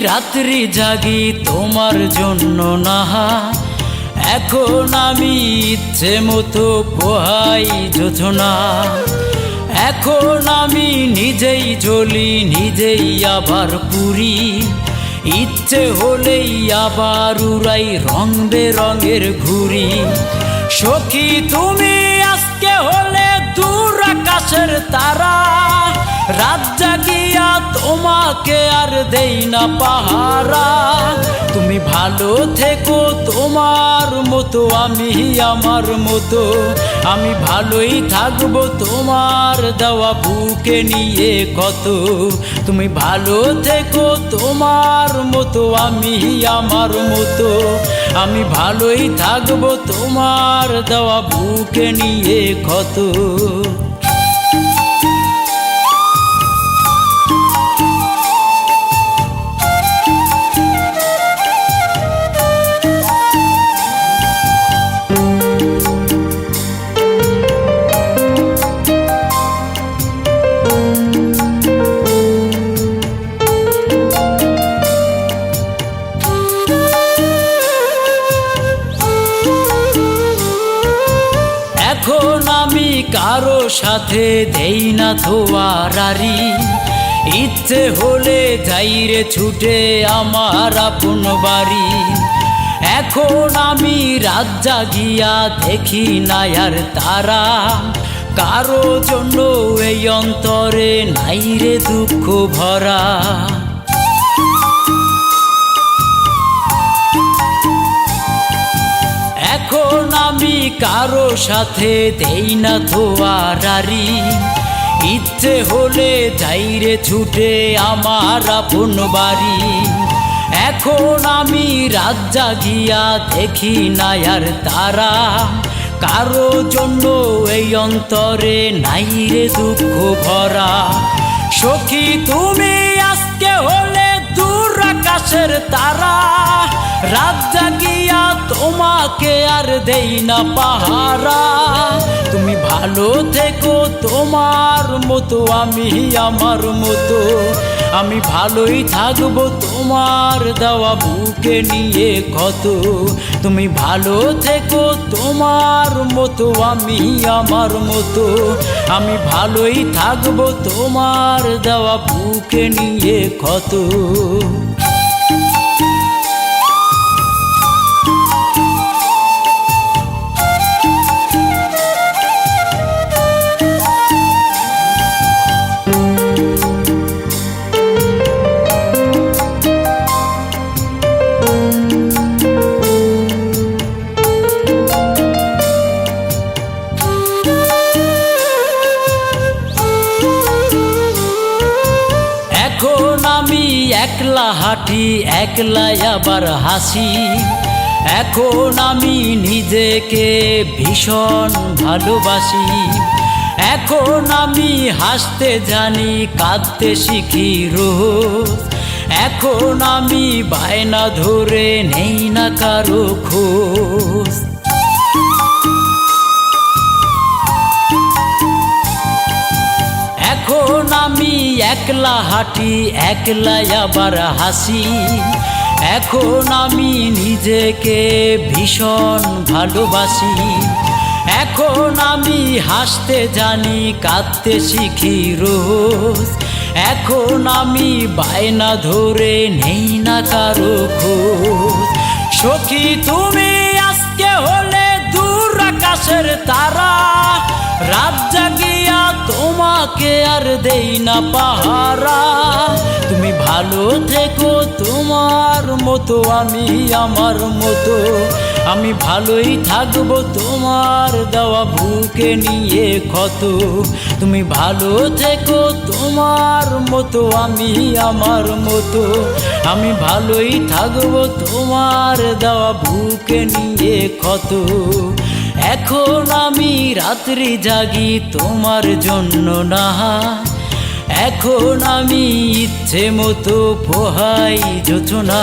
রাত্রি জাগি তোমার জন্য নাহা, এখন আমি ইচ্ছে মতো পোহাই যোজনা। এখন আমি নিজেই জ্বলি নিজেই আবার পুরি, ইচ্ছে হলেই আবার উড়াই রং বেরঙের ঘুড়ি। সখী তুমি আজকে হলে দূর আকাশের তারা, রাত জাগিয়া তোমাকে আর দেই না পাহারা। তুমি ভালো থেকো তোমার মতো, আমি আমার মতো, আমি ভালোই থাকবো তোমার দেওয়া বুকে নিয়ে কত। তুমি ভালো থেকো তোমার মতো, আমি আমার মতো, আমি ভালোই থাকবো তোমার দেওয়া বুকে নিয়ে কত। এখন আমি কারো সাথে দেই না ধোয়ারারি, ইচ্ছে হলে যাই রে ছুটে আমার আপন বাড়ি। এখন আমি রাত জাগিয়া দেখি না আর তারা, কারো জন্য এই অন্তরে নাই রে দুঃখ ভরা। এখন আমি কারো সাথে দেই না ধোয়ারারি, ইচ্ছে হলে যাই রে ছুটে আমার আপন বাড়ি। এখন আমি রাত জাগিয়া দেখি না আর তারা, কারো জন্য এই অন্তরে নাই রে দুঃখ ভরা। সখী তুমি আজকে হলে দূর আকাশের তারা, রাত জাগিয়া তোমাকে আর দেই না পাহারা। তুমি ভালো থেকো তোমার মতো, আমি আমার মতো, আমি ভালোই থাকবো তোমার দেওয়া বুকে নিয়ে কত। তুমি ভালো থেকো তোমার মতো, আমি আমার মতো, আমি ভালোই থাকবো তোমার দেওয়া বুকে নিয়ে কত। এখন আমি একলা হাঁটি একলাই আবার হাসি, এখন আমি নিজেকে ভীষণ ভালোবাসি। এখন আমি হাসতে জানি কাঁদতে শিখি রোজ, এখন আমি বায়না ধরে নেই না কারো খোঁজ। এখন আমি একলা হাঁটি একলাই আবার হাসি, এখন আমি নিজেকে ভীষণ ভালোবাসি। এখন আমি হাসতে জানি কাঁদতে শিখি রোজ, এখন আমি বায়না ধরে নেই না কারো খোঁজ। সখী তুমি আজকে হলে দূর আকাশের তারা, রাত জাগিয়া তোমাকে আর দেই না পাহারা। তুমি ভালো থেকো তোমার মতো, আমি আমার মতো, আমি ভালোই থাকবো তোমার দেওয়া বুকে নিয়ে কত। তুমি ভালো থেকো তোমার মতো, আমি আমার মতো, আমি ভালোই থাকবো তোমার দেওয়া বুকে নিয়ে কত। এখন আমি রাত্রি জাগি তোমার জন্য না, এখন আমি ইচ্ছে মতো পোহাই যোচনা।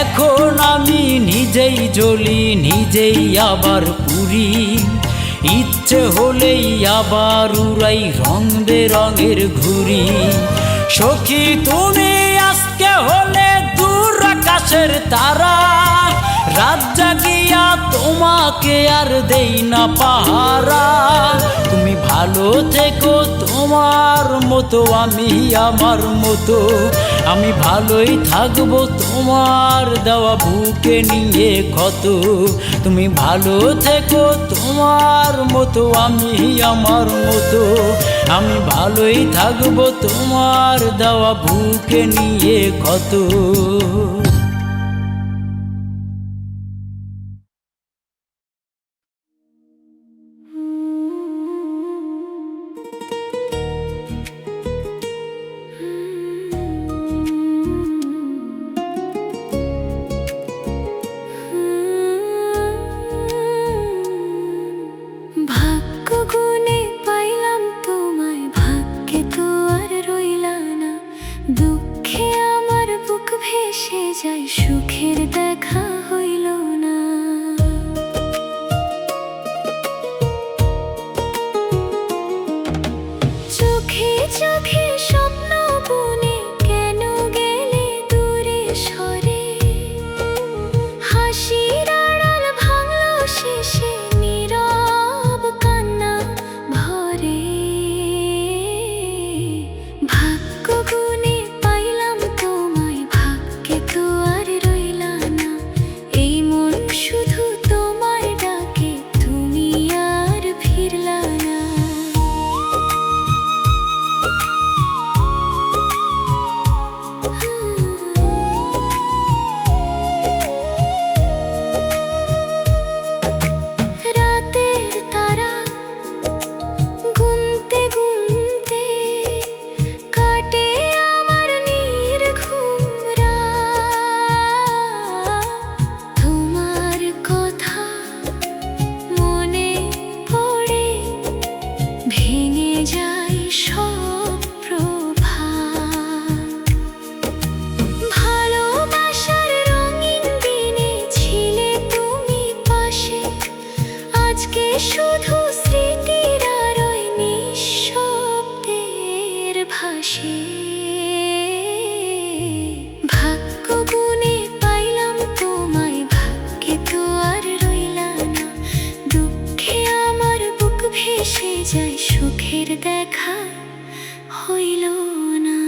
এখন আমি নিজেই জ্বলি নিজেই আবার পুরি, ইচ্ছে হলেই আবার উড়াই রং বেরঙের ঘুড়ি। সখী তুমি আজকে হলে দূর আকাশের তারা, রাত জাগিয়া তোমাকে আর দেই না পাহারা। তুমি ভালো থেকো তোমার মতো, আমি আমার মতো। আমি ভালোই থাকবো তোমার দেওয়া বুকে নিয়ে ক্ষত। তুমি ভালো থেকো তোমার মতো, আমি আমার মতো। আমি ভালোই থাকবো তোমার দেওয়া বুকে নিয়ে ক্ষত। ভাগ্য গুণে পাইলাম তোমায়, ভাগ্যে তো আর রইলা না। দুঃখে আমার বুক ভেসে যায়, সুখের দেখা হইল না। চোখে চোখে স্বপ্ন বুনে কেন গেলে দূরে সরে। হাসির আড়াল ভাঙলো শেষে, নীরব কান্না ভরে। ভাগ্য গুণে পাইলাম তোমায়, ভাগ্যে তো আর রইলা না। এই মন শুধু তোমায় ডাকে, তুমি আর ফিরলা না। রাতের তারা গুনতে গুনতে কাটে আমার নির্ঘুম রাত। তোমার কথা মনে পড়ে ভেঙে যায় সব প্রভাত। ভালোবাসার রঙিন দিনে ছিলে তুমি পাশে, আজকে শুধু স্মৃতির আরোয় নিঃশব্দের ভাসে। ভাগ্য গুণে পাইলাম তোমায়, ভাগ্যে তো আর রইলা না। দুঃখে আমার বুক ভেসে যায়, সুখের দেখা হইল না।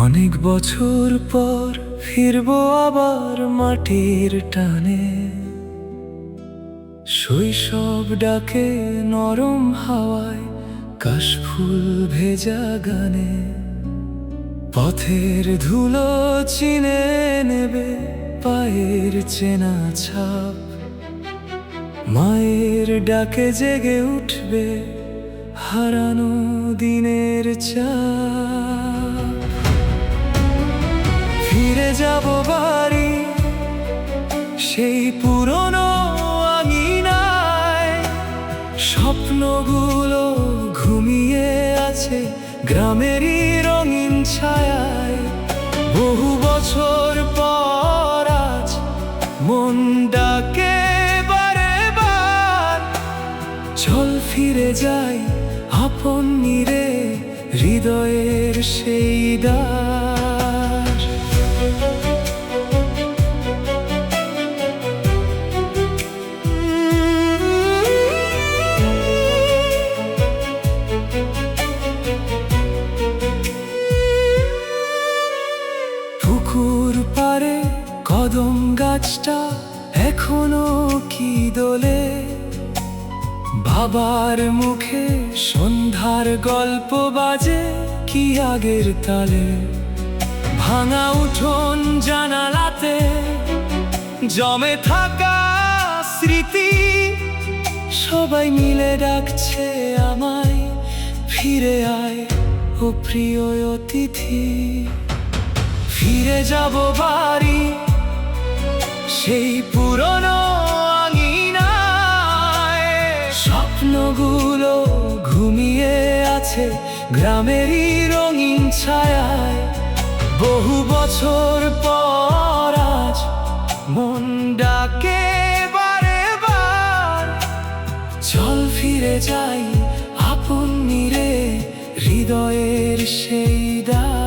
অনেক বছর পর ফিরবো আবার মাটির টানে। শৈশব ডাকে নরম হাওয়ায়, কাশফুল ভেজা গানে। পথের ধুলো চিনে নেবে পায়ের চেনা ছাপ। মায়ের ডাকে জেগে উঠবে হারানো দিনের চাপ। ফিরে যাব বাড়ি সেই পুরনো আঙিনায়। স্বপ্নগুলো ঘুমিয়ে আছে গ্রামেরই রঙিন ছায়ায়। বহু বছর পর আজ মন ডাকে বারে বার। চল ফিরে যাই আপন নিরে হৃদয়ের সেই দ্বার। পুকুর পারে কদম গাছটা এখনো কি দোলে। বাবার মুখে সন্ধ্যার গল্প বাজে কি আগের তালে। ভাঙা উঠোন জানালাতে জমে থাকা স্মৃতি। সবাই মিলে ডাকছে আমায়, ফিরে আয় ও প্রিয় অতিথি। ফিরে যাব বাড়ি সেই পুরনো আঙিনায় স্বপ্নগুলো ঘুমিয়ে আছে গ্রামেরই রঙিন ছায়ায়। বহু বছর পর আজ মন ডাকে বারে বার, চল ফিরে যাই আপন নিরে হৃদয়ের সেই দ্বার।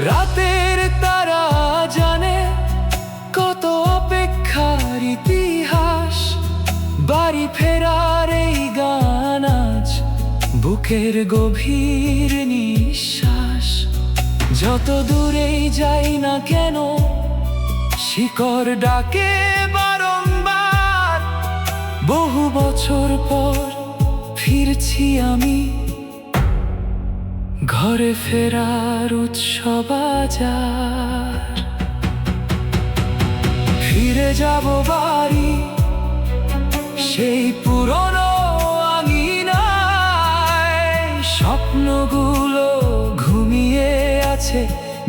রাতের তারা জানে কত অপেক্ষার ইতিহাস, বাড়ি ফেরার এই গান আজ বুকের গভীর নিঃশ্বাস। যত দূরেই যাই না কেন শিকড় ডাকে বারংবার, বহু বছর পর ফিরছি আমি ঘরে ফেরার উৎসব আজার। ফিরে যাব বাড়ি সেই পুরনো আঙিনায়, স্বপ্নগুলো ঘুমিয়ে আছে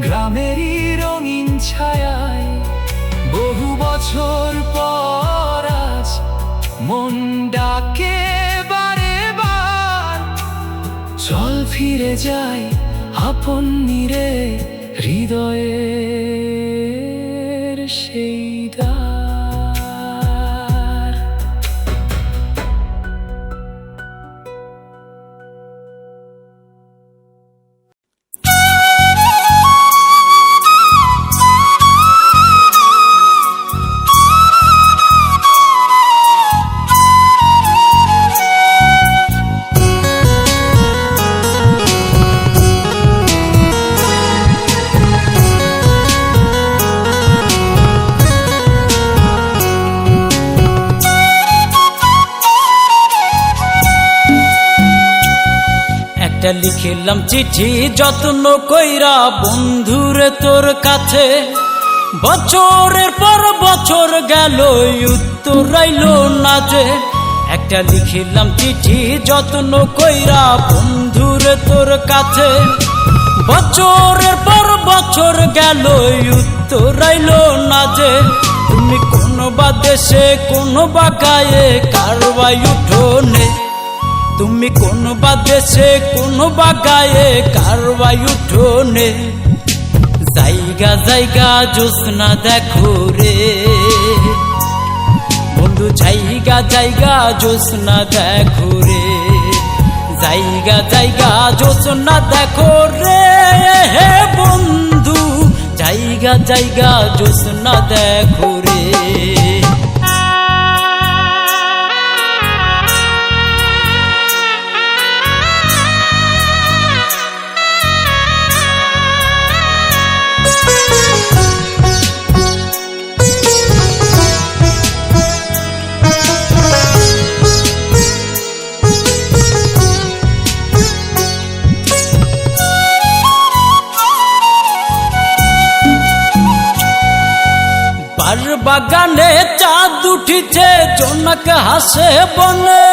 গ্রামেরই রঙিন ছায়ায়। বহু বছর পর আজ মন ডাকে বারে বার, চল ফিরে যাই আপন নিরে হৃদয়ের সেই দ্বার। লিখিলাম চিঠি যত্ন কইরা বন্ধুরে তোর কাছে, বছরের পর বছর গেল উত্তর আইলো না যে। একটা লিখিলাম চিঠি যত্ন কইরা বন্ধুরে তোর কাছে, বছরের পর বছর গেল উত্তর আইলো না যে। তুমি কোন বা দেশে কোন বা গায়ে কারবাই উঠোনে, তুমি কোন বা দেশে কোন বা গায়ে কারবাই উঠোনে। জায়গা জায়গা জোছনা দেখো রে বন্ধু, জায়গা জায়গা জোছনা দেখো রে, জায়গা জায়গা জোছনা দেখো রে হে বন্ধু, জায়গা জায়গা জোছনা দেখো রে। বাগানে চাঁদ উঠিছে জোনাক হাসে বনে,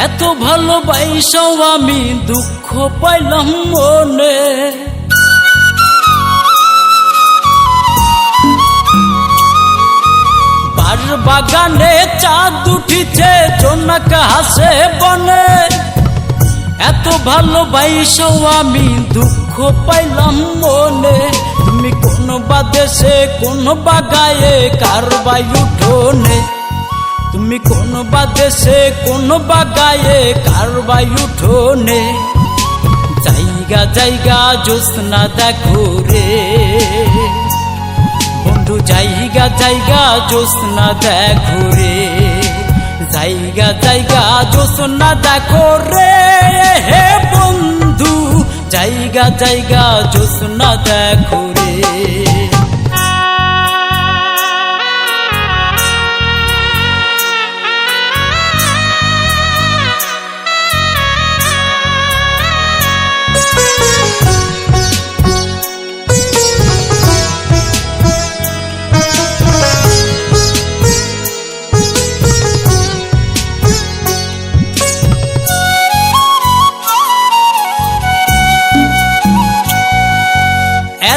এত ভালোবাসাও আমি দুঃখ পাইলাম মনে। বাগানে চাঁদ উঠিছে জোনাক হাসে বনে, এত ভালোবাসাও আমি দুঃখ পাইলাম মনে। তুমি কোন বা দেশে কোন বা গায়ে কারবাই উঠোনে, তুমি কোন বা দেশে কোন বা গায়ে কারবাই উঠোনে। জায়গা জায়গা জোছনা দেখো রে বন্ধু, জায়গা জায়গা জোছনা দেখো রে, জায়গা জায়গা জোছনা দেখো রে হে বন্ধু, জায়গা জায়গা জোছনা দেখো রে।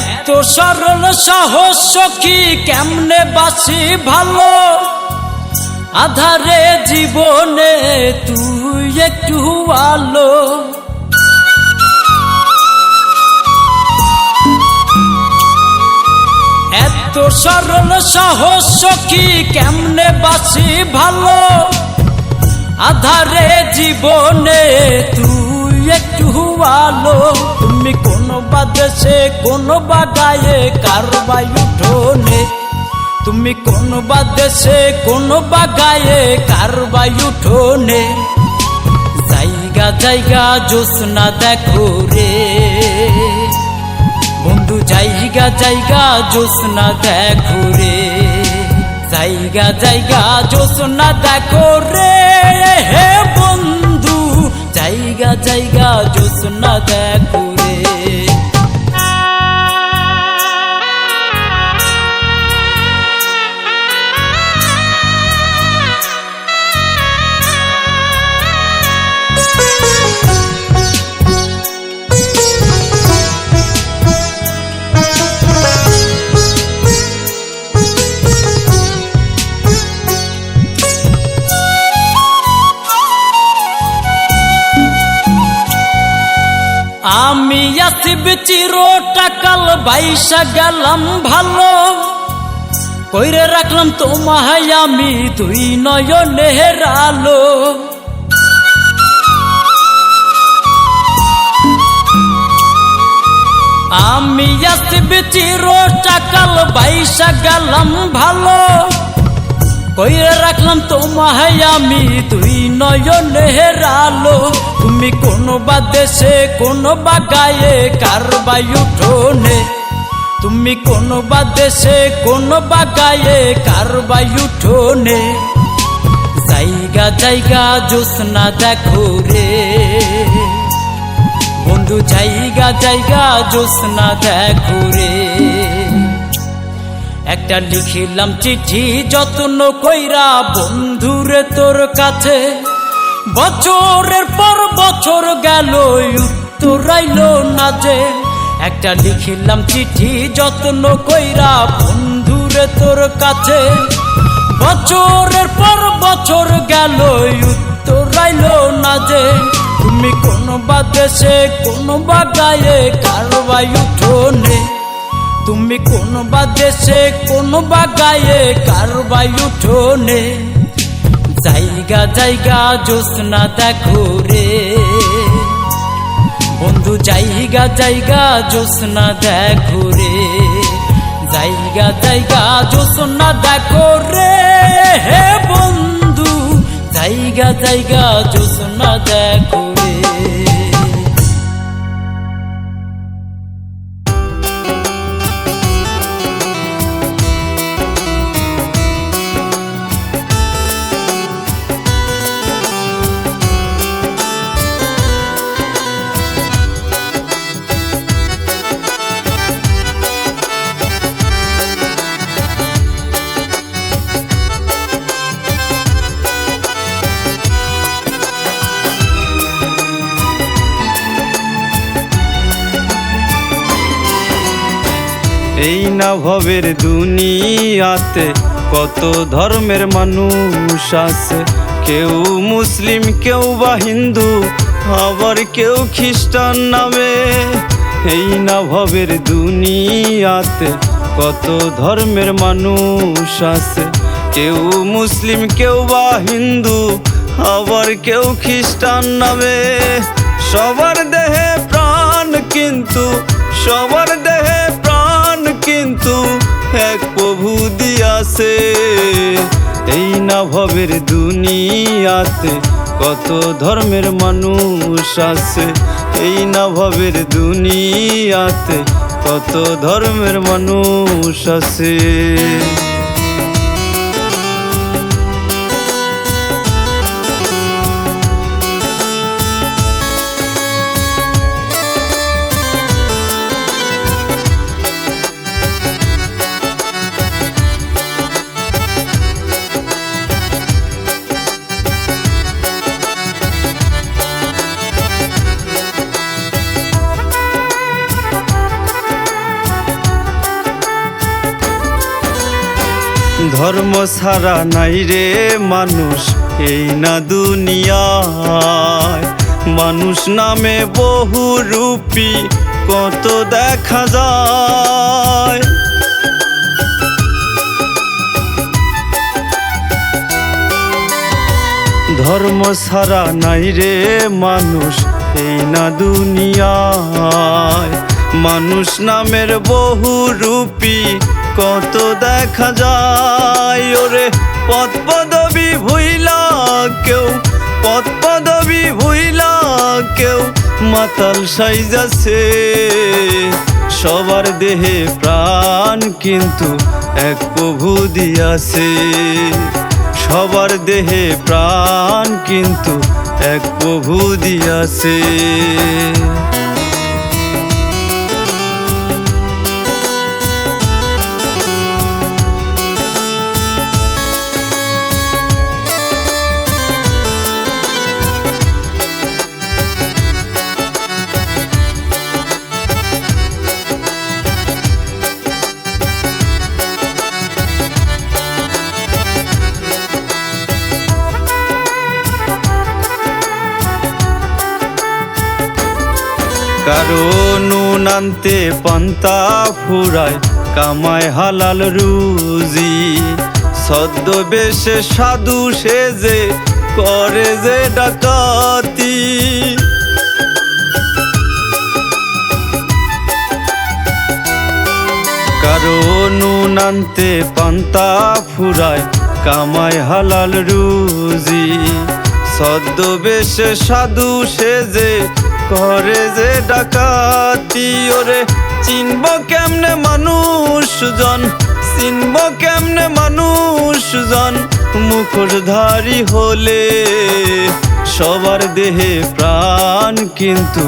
এত সরল সহজ সখী কেমনে বাসি ভালো, আধারে জীবনে তুই একটু আলো। এত সরল সহজ সখী কেমনে বাসি ভালো, আধারে জীবনে তুই একটু আলো। তুমি কোন বা দেশে কোন বা গায়ে কারবাই উঠোনে, তুমি কোন বা দেশে কোন বা গায়ে কারবাই উঠোনে। জায়গা জায়গা জোছনা দেখো রে বন্ধু, জায়গা জায়গা জোছনা দেখো রে, জায়গা জায়গা জোছনা দেখো রে হে বন্ধু, জায়গা জায়গা জোছনা দেখো রে। আমি আসিব চিরটাকাল বাইসা গেলাম ভালো, কইরে রাখলাম তোমায় আমি দুই নয়নের আলো। আমি আসিব চিরটাকাল বাইসা গেলাম ভালো, কইরে রাখলাম তোমায় আমি দুই নয়নের আলো। তুমি কোন বা দেশে কোন বা গায়ে কারবাই উঠোনে, তুমি কোন বা দেশে কোন বা গায়ে কারবাই উঠোনে। জায়গা জায়গা জোছনা দেখো রে বন্ধু, জায়গা জায়গা জোছনা দেখো রে। একটা লিখিলাম চিঠি যত্ন কইরা বন্ধুরে তোর কাছে, বছরের পর বছর গেল উত্তর আইলো না যে। একটা লিখিলাম চিঠি যত্ন কইরা বন্ধুরে তোর কাছে, বছরের পর বছর গেল উত্তর আইলো না যে। তুমি কোন বা দেশে কোন বা গায়ে কারবাই উঠোনে, তুমি কোন বা দেশে কোন বা গায়ে কারবাই উঠোনে। জায়গা জায়গা জোছনা দেখো রে বন্ধু, জায়গা জায়গা জোছনা দেখো রে, জায়গা জায়গা জোছনা দেখো রে হে বন্ধু, জায়গা জায়গা জোছনা দেখো রে। এই না ভবের দুনিয়াতে কত ধর্মের মানুষ আছে, কেউ মুসলিম কেউ বা হিন্দু আবার কেউ খ্রিস্টান নামে। এই না ভবের দুনিয়াতে কত ধর্মের মানুষ আছে, কেউ মুসলিম কেউ বা হিন্দু আবার কেউ খ্রিস্টান নামে। সবার দেহে প্রাণ কিন্তু সবার দেহে প্রাণ কিন্তু এক প্রভু দিয়াছে। এই না ভবের দুনিয়াতে কত ধর্মের মানুষ আছে, এই না ভবের দুনিয়াতে কত ধর্মের মানুষ আছে। ধর্ম ছাড়া নাই রে মানুষ এই না দুনিয়ায়, মানুষ নামে বহু রূপী কত দেখা যায়। ধর্ম ছাড়া নাই রে মানুষ এই না দুনিয়ায়, মানুষ নামের বহু রূপী কত দেখা যায়। ওরে পদ পদবি ভুইলা কেউ, পদ পদবি ভুইলা কেউ মাতাল সাইজাছে, সবার দেহে প্রাণ কিন্তু এক প্রভু দিয়াছে, সবার দেহে প্রাণ কিন্তু এক প্রভু দিয়াছে। কারো নুন আনতে পান্তা ফুরায় কামায় হালাল রুজি, ছদ্মবেশে সাধু সেজে করে যে ডাকাতি। কারো নুন আনতে পান্তা ফুরায় কামায় হালাল রুজি, ছদ্মবেশে সাধু সেজে করে যে ডাকাতি। ওরে চিনব কেমনে মানুষজন, চিনব কেমনে মানুষজন মুখোশধারী হলে, সবার দেহে প্রাণ কিন্তু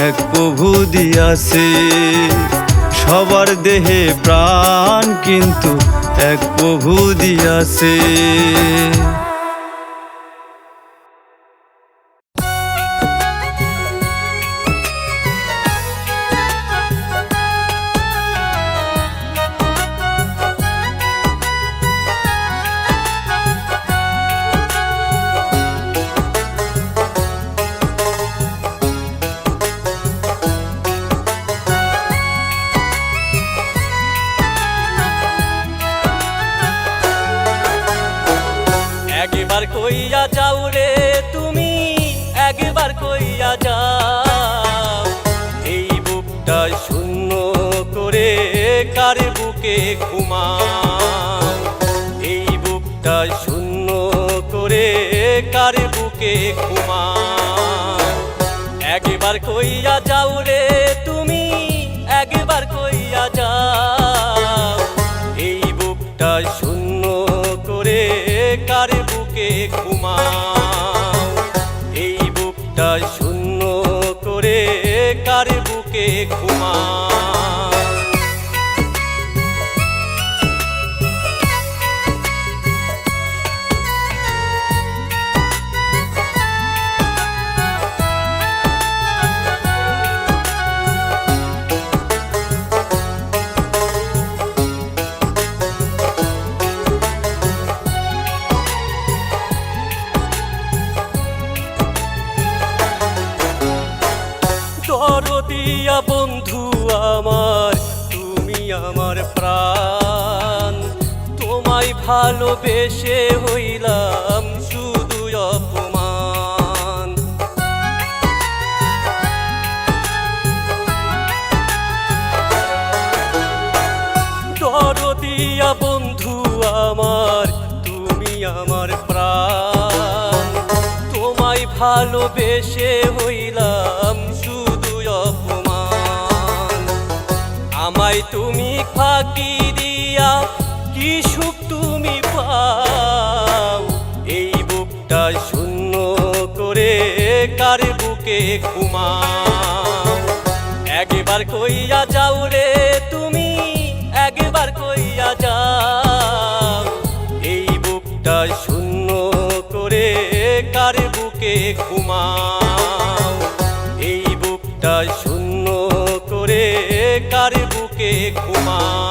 এক প্রভু দিয়াছে, সবার দেহে প্রাণ কিন্তু এক প্রভু দিয়াছে। একবার কইয়া যাও রে তুমি, একবার কইয়া যাও, এই বুকটা শূন্য করে কার বুকে ঘুমাও, এই বুকটা শূন্য করে কার বুকে ঘুমাও। একবার কইয়া যাও রে তুমি, একবার কইয়া যাও, এই বুকটা শূন্য করে কার বুকে ঘুমাও, এই বুকটা শূন্য করে কার বুকে ঘুমাও। দরদিয়া বন্ধু আমার, তুমি আমার প্রাণ, তোমায় ভালোবেসে হইলাম শুধু অপমান। দরদিয়া বন্ধু আমার, তুমি আমার প্রাণ, তোমায় ভালোবেসে হইলাম শুধু অপমান। আমায় তুমি ফাঁকি দিয়া কি সুখ তুমি পাও, এই বুকটা শূন্য করে কার বুকে ঘুমাও। একবার কইয়া যাও রে তুমি, একবার কইয়া যাও, এই বুকটা শূন্য করে কার বুকে ঘুমাও, এই বুকটা শূন্য করে কার বুকে ঘুমাও।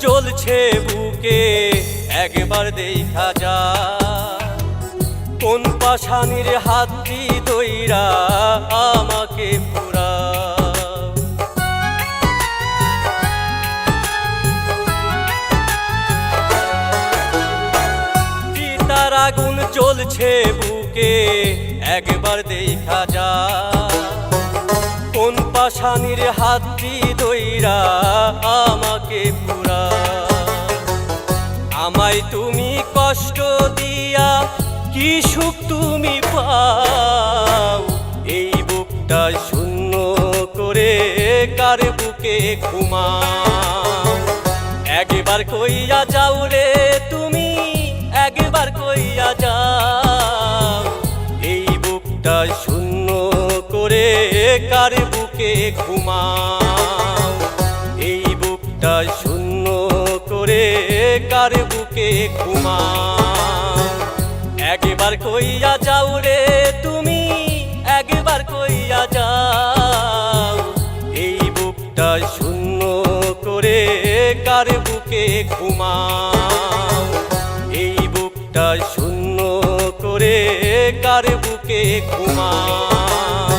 জ্বলছে বুকে একবার দেখা যা কোন পাশানির হাতটি দইরা আমাকে পুরা চিতার আগুন জ্বলছে বুকে একবার দেখা যা কোন পাশানির হাতটি দইরা আমাকে পুরা আমায় তুমি কষ্ট দিয়া কি সুখ তুমি পাও এই বুকটা শূন্য করে কার বুকে ঘুমাও একবার কইয়া যাও রে তুমি একবার কইয়া যাও এই বুকটা শূন্য করে কার বুকে ঘুমাও এই বুকটা শূন্য করে কার বুকে ঘুমাও একবার কইয়া যাও রে তুমি একবার কইয়া যাও এই বুকটা শূন্য করে কার বুকে ঘুমাও এই বুকটা শূন্য করে কার বুকে ঘুমাও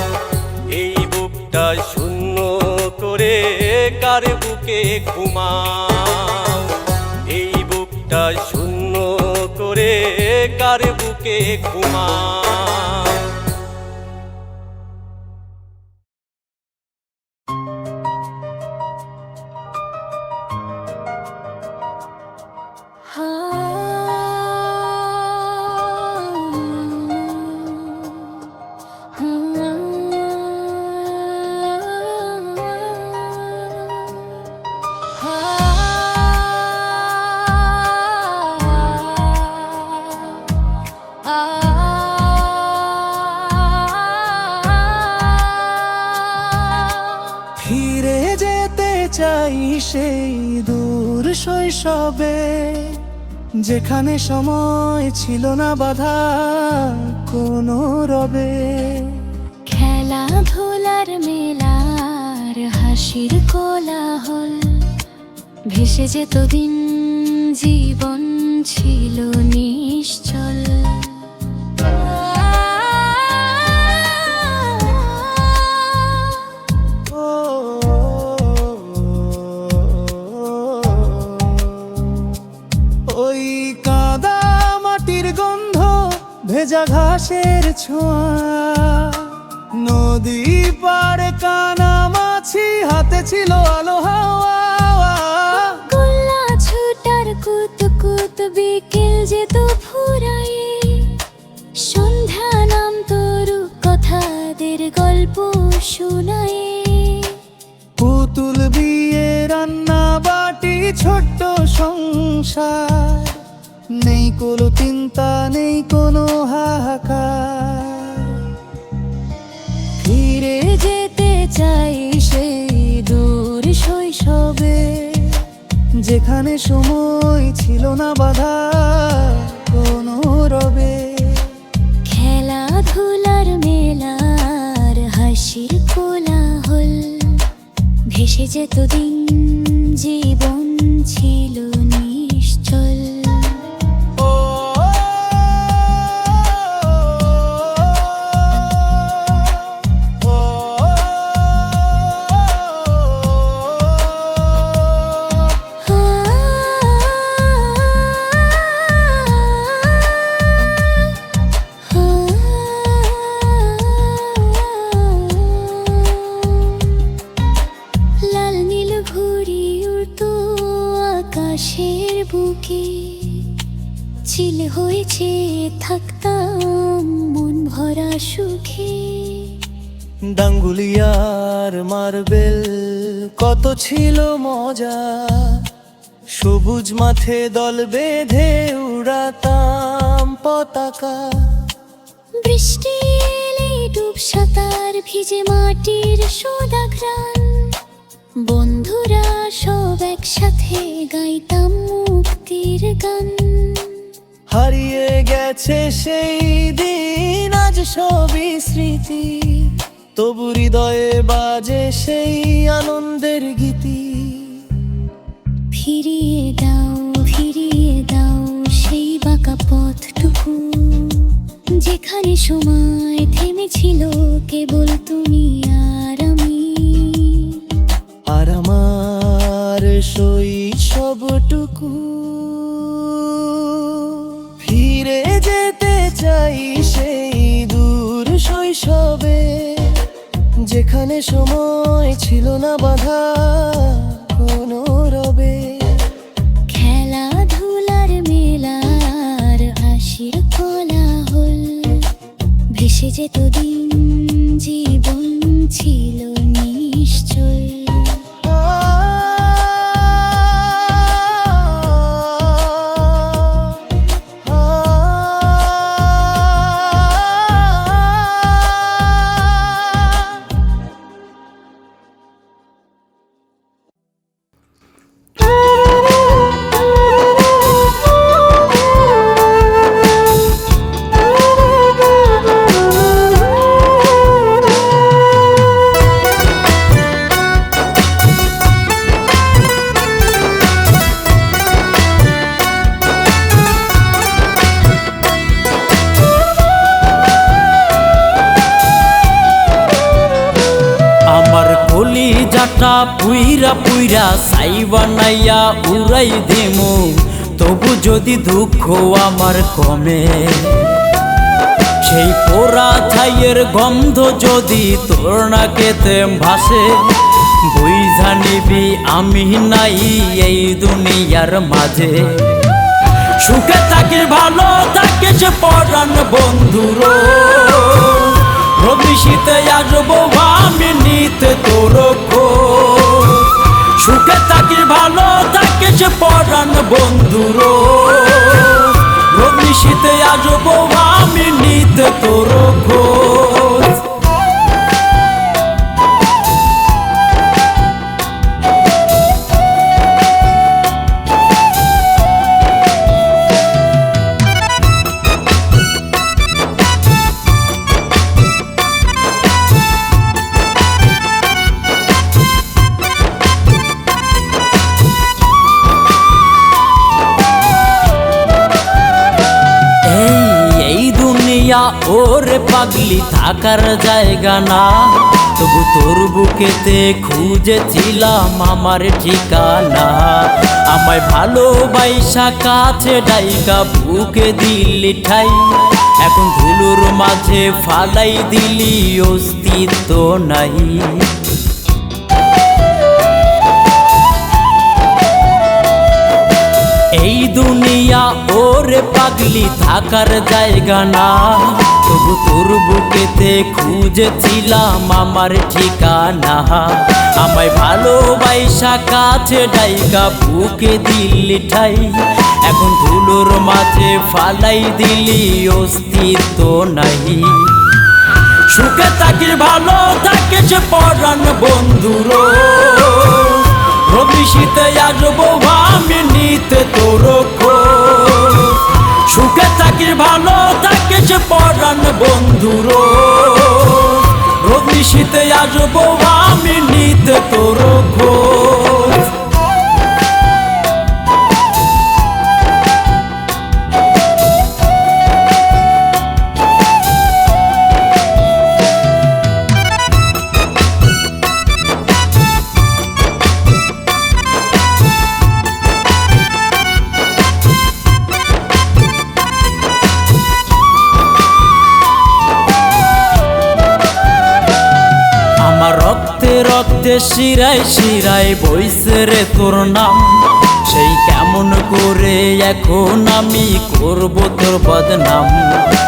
এই বুকটা শূন্য করে কার বুকে ঘুমাও এই বুকটা শূন্য করে কার বুকে ঘুমাও ফিরে যেতে চাই সেই দূর শৈশবে যেখানে সময় ছিল না বাধা কোনো রবে খেলাধুলার মেলার হাসির কোলাহল ভেসে যেত দিন জীবন ছিল নিশ্চল ওই কাদা মাটির গন্ধ ভেজা ঘাসের ছোঁয়া নদী পাড়ে কানা মাছি হাতে ছিল আলো হাওয়া গোল্লা ছুটার কুত কুত বিকেল যেত ফুরায়ে সন্ধ্যা নাম তরু কথাদের গল্প শোনায়ে পুতুল বিয়ে রান্না বাটি ছোট্ট সংসার নেই কোনো চিন্তা নেই কোনো হাহাকার ফিরে যেতে চাই সেই দূর শৈশবে যেখানে সময় ছিল না বাধা কোনো রবে খেলাধুলার মেলার হাসির কোলাহল ভেসে যেত দিন জীবন ছিল নিশ্চল লাল নীল ঘুড়ি উড়তো আকাশের বুকে চিল হয়েছে থাকতাম মন ভরা সুখে ডাঙ্গুলিয়ার মার্বেল কত ছিল মজা সবুজ মাঠে দল বেঁধে উড়াতাম পতাকা বৃষ্টি এলে ডুব সাঁতার ভিজে মাটির সোদা ঘ্রাণ বন্ধুরা সব একসাথে গাইতাম মুক্তির গান হারিয়ে গেছে সেই দিন আজ সবই স্মৃতি তবু হৃদয়ে বাজে সেই আনন্দের গীতি ফিরিয়ে দাও সেই বাঁকা পথটুকু, যেখানে সময় থেমেছিল কেবল তুমি আর আমি। আর আমার শৈশবটুকু ফিরে যেতে চাই সেই দূর শৈশবে, যেখানে সময় ছিল না বাধা কোনো রবে। খেলাধুলার মেলার হাসির কোলাহল, ভেসে যেত দিন, জীবন ছিল নিশ্চল। কলিজাটা পুইরা পুইরা ছাই বানাইয়া উড়াই দেমু, তবু যদি দুঃখ আমার কমে। সেই পোড়া ছাইয়ের গন্ধ যদি তোর নাকেতে ভাসে, বুঝা নিবি আমি নাই এই দুনিয়ার মাঝে। সুখে থাকিস ভালো থাকিস পরাণ বন্ধুর, রবি শীতে আসবো আমি নিতে তোর খোঁজ। সুখে থাকিস ভালো থাকিস পরাণ বন্ধুর, রবি শীতে আসবো আমি নিতে তোর খোঁজ। ওরে পাগলি থাকার জায়গা না, তবু তোর বুকেতে খুঁজেছিলাম আমার ঠিকানা। আমায় ভালোবাসা কাছে ডাইকা বুকে দিলি ঠাই, এখন ধুলোর মাঝে ফালাই দিলি অস্তিত্ব নাই। এই দুনিয়া ওরে পাগলি থাকার জায়গা না, তবু তোর বুকেতে খুঁজেছিলাম আমার ঠিকানা। আমায় ভালোবাসা কাছে ডাইকা বুকে দিলি ঠাই, এখন ধুলোর মাঝে ফালাই দিলি অস্তিত্ব নাই। সুখে থাকিস ভালো থাকিস পরাণ বন্ধুর, রবি শীতে আসবো আমি নিতে তোর খোঁজ। সুখে থাকিস ভালো থাকিস পরাণ বন্ধুর, রবি শীতে আসবো আমি নিতে তোর খোঁজ। রক্তে শিরায় শিরায় বইছে রে তোর নাম, সেই কেমন করে এখন আমি করব তোর বদনাম।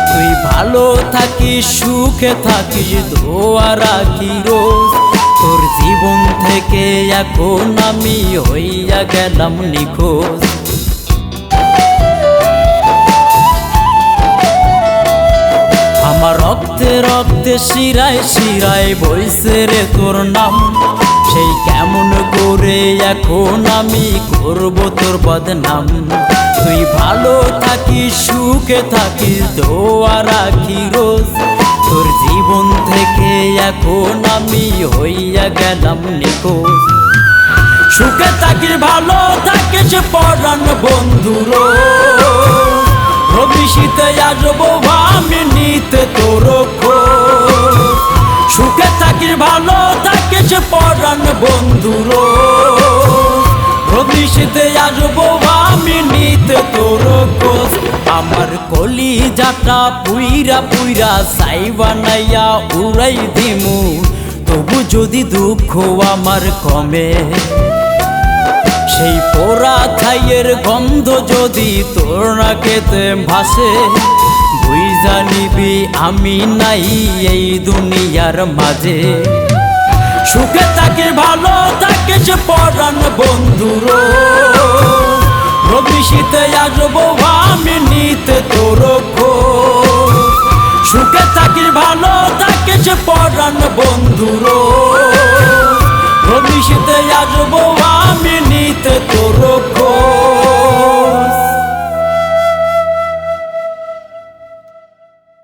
তুই ভালো থাকিস সুখে থাকিস দোয়া রাখি রোজ, তোর জীবন থেকে এখন আমি হইয়া গেলাম নিখোঁজ। আমার রক্তে রক্তে শিরায় শিরায় বইছে রে তোর নাম, সেই কেমন করে এখন আমি করব তোর বদনাম। তুই ভালো থাকিস সুখে থাকিস দোয়া রাখি রোজ, তোর জীবন থেকে এখন আমি হইয়া গেলাম নিখোঁজ। সুখে থাকিস ভালো থাকিস পরাণ বন্ধুর রবি শীতে আসবো আমি নিতে তোর খোঁজ সুখে থাকিস ভালো থাকিস পরাণ বন্ধুর রবি শীতে আসবো আমি নিতে তোর খোঁজ আমার কলিজাটা পুইরা পুইরা ছাই বানাইয়া উড়াই দিমু তবু যদি দুঃখ আমার কমে সেই পোড়া ছাইয়ের গন্ধ যদি তোর নাকেতে ভাসে বুঝা নিবি আমি নাই এই দুনিয়ার মাঝে সুখে থাকিস ভালো থাকিস পরাণ বন্ধুর রবি শীতে আসবো আমি নিতে তোর খোঁজ সুখে থাকিস ভালো থাকিস পরাণ বন্ধুর